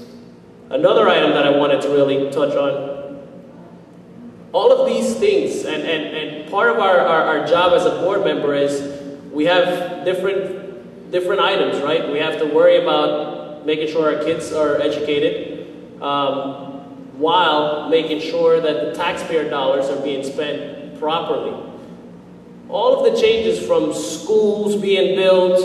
Another item that I wanted to really touch on, all of these things, and part of our job as a board member is we have different items, right? We have to worry about making sure our kids are educated, while making sure that the taxpayer dollars are being spent properly. All of the changes from schools being built,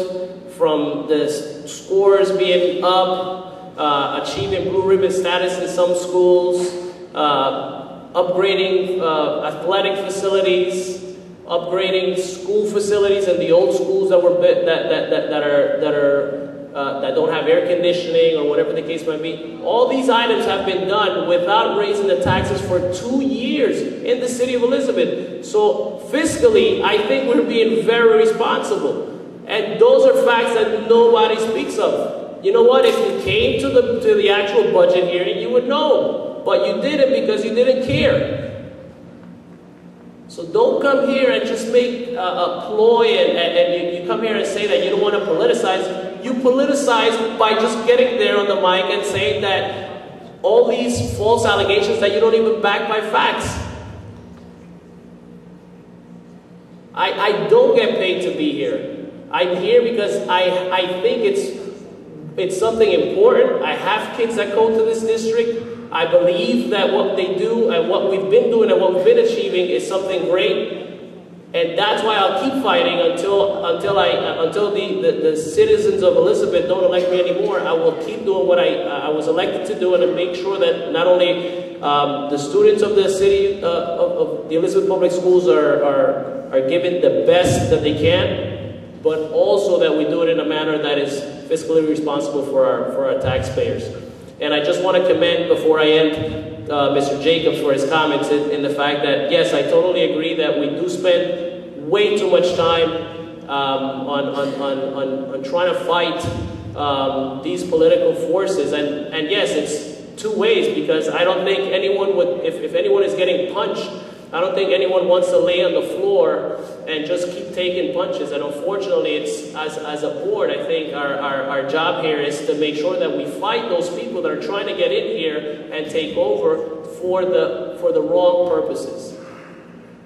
from the scores being up, achieving blue ribbon status in some schools, upgrading athletic facilities, upgrading school facilities in the old schools that were that don't have air conditioning or whatever the case might be. All these items have been done without raising the taxes for 2 years in the city of Elizabeth. So fiscally, I think we're being very responsible. And those are facts that nobody speaks of. You know what? If you came to the actual budget hearing, you would know. But you didn't because you didn't care. So don't come here and just make a ploy and you come here and say that you don't want to politicize. You politicize by just getting there on the mic and saying that all these false allegations that you don't even back by facts. I don't get paid to be here. I'm here because I think it's something important. I have kids that go to this district. I believe that what they do and what we've been doing and what we've been achieving is something great. And that's why I'll keep fighting until the citizens of Elizabeth don't elect me anymore. I will keep doing what I was elected to do and to make sure that not only the students of the city of the Elizabeth Public Schools are given the best that they can, but also that we do it in a manner that is fiscally responsible for our taxpayers. And I just want to commend, before I end, Mr. Jacobs for his comments in the fact that, yes, I totally agree that we do spend way too much time on trying to fight these political forces. And yes, it's two ways, because I don't think anyone would, if anyone is getting punched I don't think anyone wants to lay on the floor and just keep taking punches. And unfortunately, it's as a board, I think our job here is to make sure that we fight those people that are trying to get in here and take over for the wrong purposes.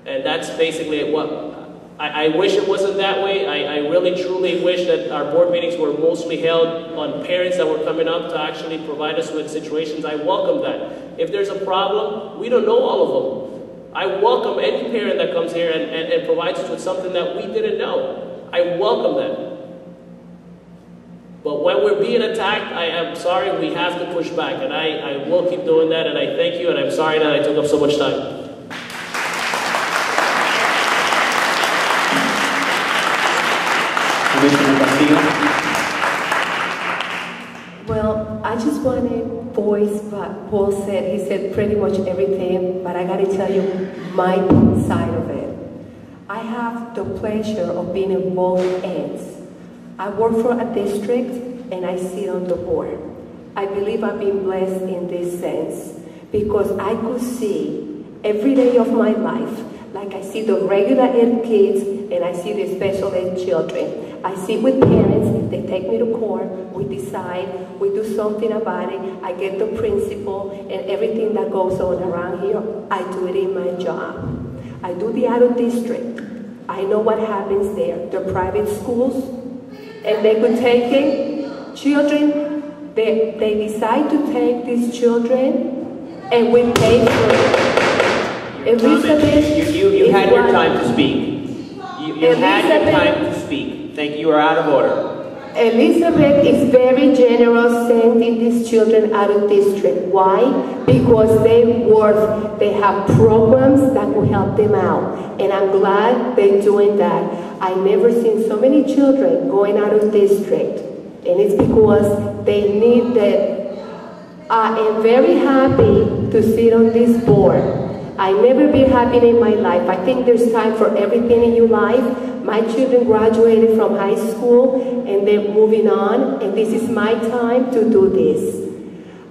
And that's basically what I wish it wasn't that way. I really truly wish that our board meetings were mostly held on parents that were coming up to actually provide us with situations. I welcome that. If there's a problem, we don't know all of them. I welcome any parent that comes here and provides us with something that we didn't know. I welcome that. But when we're being attacked, I am sorry, we have to push back. And I will keep doing that, and I thank you, and I'm sorry that I took up so much time. Well, I just want to voice what Paul said. He said pretty much everything, but I got to tell you my side of it. I have the pleasure of being in both ends. I work for a district and I sit on the board. I believe I've been blessed in this sense because I could see every day of my life, like I see the regular ed kids and I see the special ed children. I sit with parents, they take me to court, we decide, we do something about it, I get the principal and everything that goes on around here, I do it in my job. I do the out of district. I know what happens there. The private schools, and they could take in children, they decide to take these children and we pay for it. Elizabeth, you had your time to speak. You had your time to speak. Thank you. You are out of order. Elizabeth is very generous sending these children out of district. Why? Because they have programs that will help them out. And I'm glad they're doing that. I've never seen so many children going out of district. And it's because they need that. I am very happy to sit on this board. I've never been happy in my life. I think there's time for everything in your life. My children graduated from high school and they're moving on, and this is my time to do this.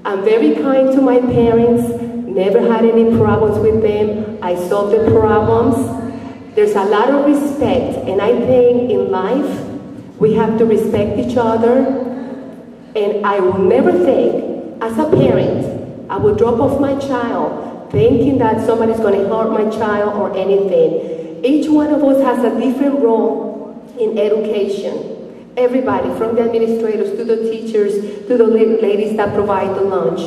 I'm very kind to my parents, never had any problems with them. I solved the problems. There's a lot of respect, and I think in life we have to respect each other, and I will never think, as a parent, I will drop off my child thinking that somebody's going to hurt my child or anything. Each one of us has a different role in education. Everybody, from the administrators to the teachers to the ladies that provide the lunch.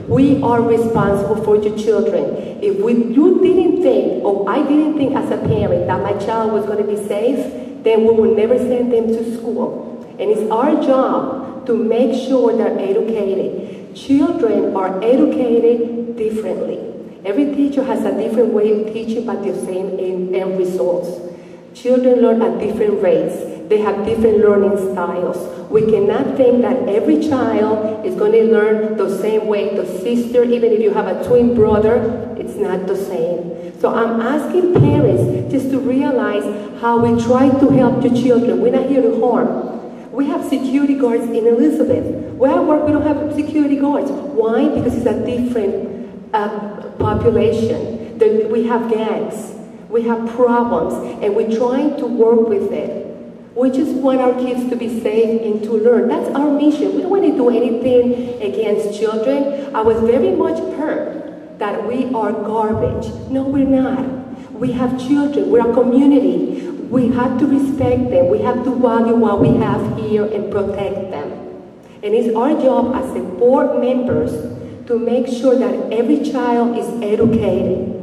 We are responsible for your children. If you didn't think, or I didn't think as a parent that my child was going to be safe, then we will never send them to school. And it's our job to make sure they're educated. Children are educated differently. Every teacher has a different way of teaching, but the same end results. Children learn at different rates. They have different learning styles. We cannot think that every child is going to learn the same way. The sister, even if you have a twin brother, it's not the same. So I'm asking parents just to realize how we try to help your children. We're not here to harm. We have security guards in Elizabeth. Where I work, we don't have security guards. Why? Because it's a different population. We have gangs, we have problems, and we're trying to work with it. We just want our kids to be safe and to learn. That's our mission. We don't want to do anything against children. I was very much hurt that we are garbage. No, we're not. We have children. We're a community. We have to respect them. We have to value what we have here and protect them. And it's our job as a board members to make sure that every child is educated.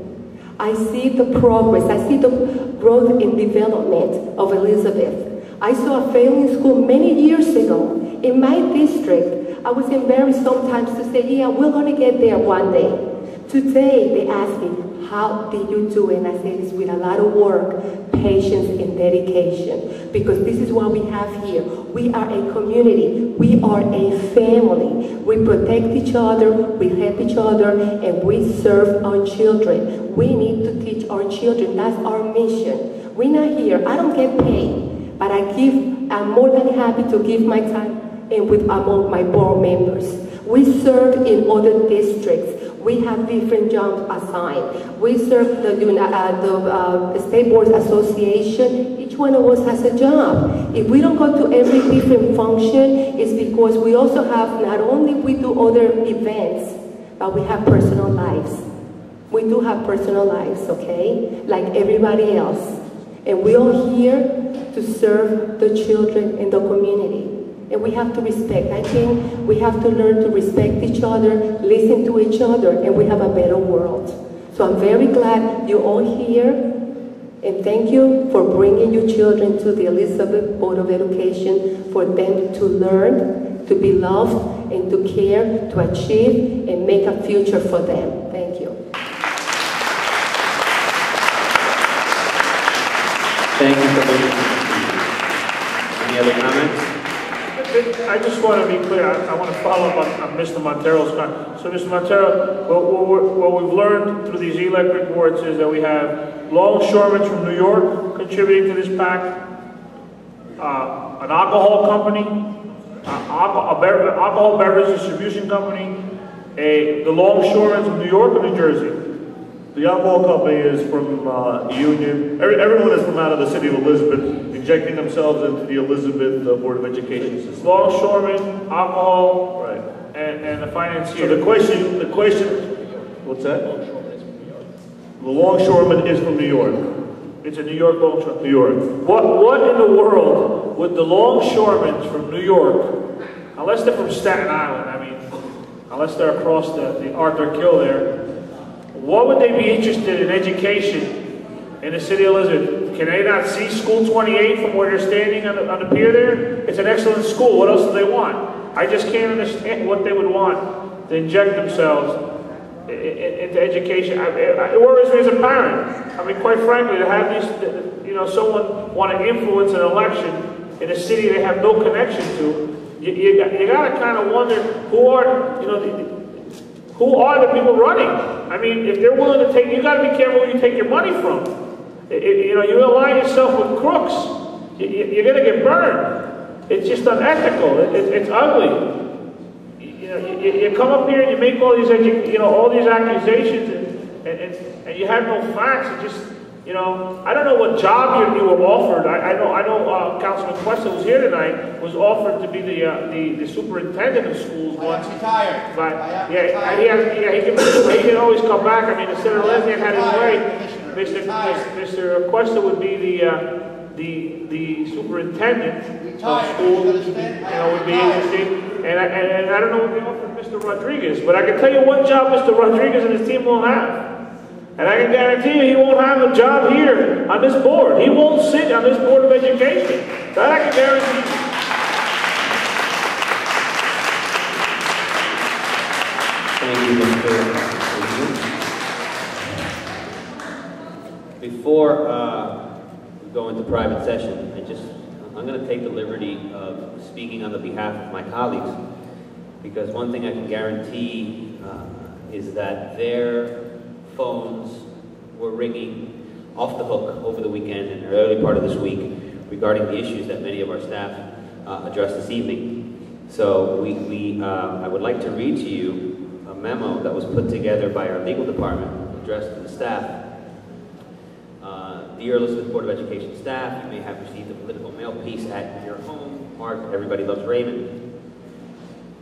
I see the progress, I see the growth and development of Elizabeth. I saw a failing school many years ago. In my district, I was embarrassed sometimes to say, yeah, we're gonna get there one day. Today, they ask me, how did you do it? And I say, it's with a lot of work, patience, and dedication. Because this is what we have here. We are a community. We are a family. We protect each other, we help each other, and we serve our children. We need to teach our children. That's our mission. We're not here. I don't get paid, but I'm more than happy to give my time and with among my board members. We serve in other districts. We have different jobs assigned. We serve the State Boards Association. Each one of us has a job. If we don't go to every different function, it's because we also have, not only we do other events, but we have personal lives. We do have personal lives, okay? Like everybody else. And we're all here to serve the children in the community. And we have to respect. I think we have to learn to respect each other, listen to each other, and we have a better world. So I'm very glad you're all here. And thank you for bringing your children to the Elizabeth Board of Education for them to learn, to be loved, and to care, to achieve, and make a future for them. Thank you. Thank you for being here. Any other comments? I just want to be clear. I want to follow up on Mr. Montero's comment. So, Mr. Montero, what we've learned through these electric boards is that we have longshoremen from New York contributing to this pack, an alcohol company, alcohol beverage distribution company, the longshoremen from New York or New Jersey. The alcohol company is from Union. Everyone is from out of the city of Elizabeth, injecting themselves into the Elizabeth Board of Education system. Longshoremen, alcohol, right, and the financier. So the question, what's that? The longshoreman is from New York. It's a New York longshoreman. New York. What in the world would the longshoremen from New York, unless they're from Staten Island, I mean, unless they're across the Arthur Kill there, what would they be interested in education in the city of Elizabeth? Can they not see School 28 from where they're standing on the pier there? It's an excellent school. What else do they want? I just can't understand what they would want to inject themselves into education. It worries me as a parent. I mean, quite frankly, to have these, someone want to influence an election in a city they have no connection to, you got to kind of wonder who are the people running? I mean, if they're willing to take, you got to be careful where you take your money from. You align yourself with crooks, you're going to get burned. It's just unethical. It's ugly. You come up here and you make all these, all these accusations, and you have no facts. It just, I don't know what job you were offered. I know Councilman Cuesta, who's here tonight, was offered to be the superintendent of schools once. Retired. But he can always come back. I mean, instead of Lesniak had his way, Mr. Cuesta would be the superintendent of schools. Would be interesting. And I don't know what they offered Mr. Rodriguez, but I can tell you one job Mr. Rodriguez and his team won't have. And I can guarantee you he won't have a job here on this board. He won't sit on this Board of Education. That I can guarantee you. Thank you, Mr. Before we go into private session, I'm going to take the liberty of speaking on the behalf of my colleagues, because one thing I can guarantee is that their phones were ringing off the hook over the weekend and the early part of this week regarding the issues that many of our staff addressed this evening. So I would like to read to you a memo that was put together by our legal department addressed to the staff. Dear Elizabeth Board of Education staff, you may have received a political mail piece at your home marked "Everybody Loves Raymond"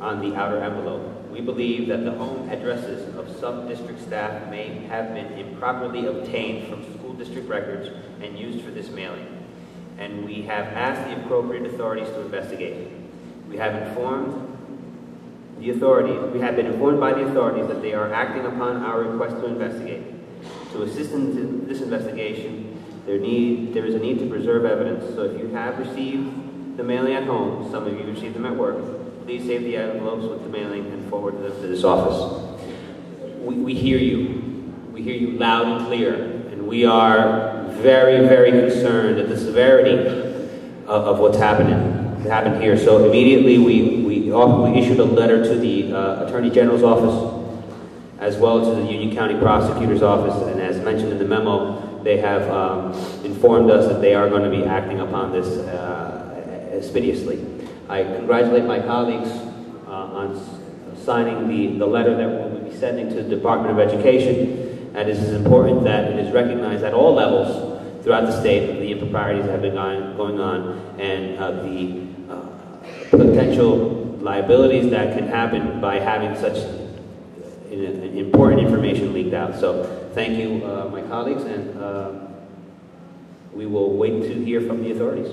on the outer envelope. We believe that the home addresses of sub-district staff may have been improperly obtained from school district records and used for this mailing, and we have asked the appropriate authorities to investigate. We have been informed by the authorities that they are acting upon our request to investigate. To assist in this investigation, there is a need to preserve evidence, so if you have received the mailing at home, some of you received them at work, please save the envelopes with the mailing and forward them to this office. We hear you. We hear you loud and clear, and we are very, very concerned at the severity of what's happened here. So immediately we issued a letter to the Attorney General's office, as well as to the Union County Prosecutor's office, and as mentioned in the memo, they have informed us that they are going to be acting upon this expeditiously. I congratulate my colleagues on signing the letter that will be be sending to the Department of Education. And it is important that it is recognized at all levels throughout the state of the improprieties that have been going on and the potential liabilities that can happen by having such important information leaked out. So thank you, my colleagues, and we will wait to hear from the authorities.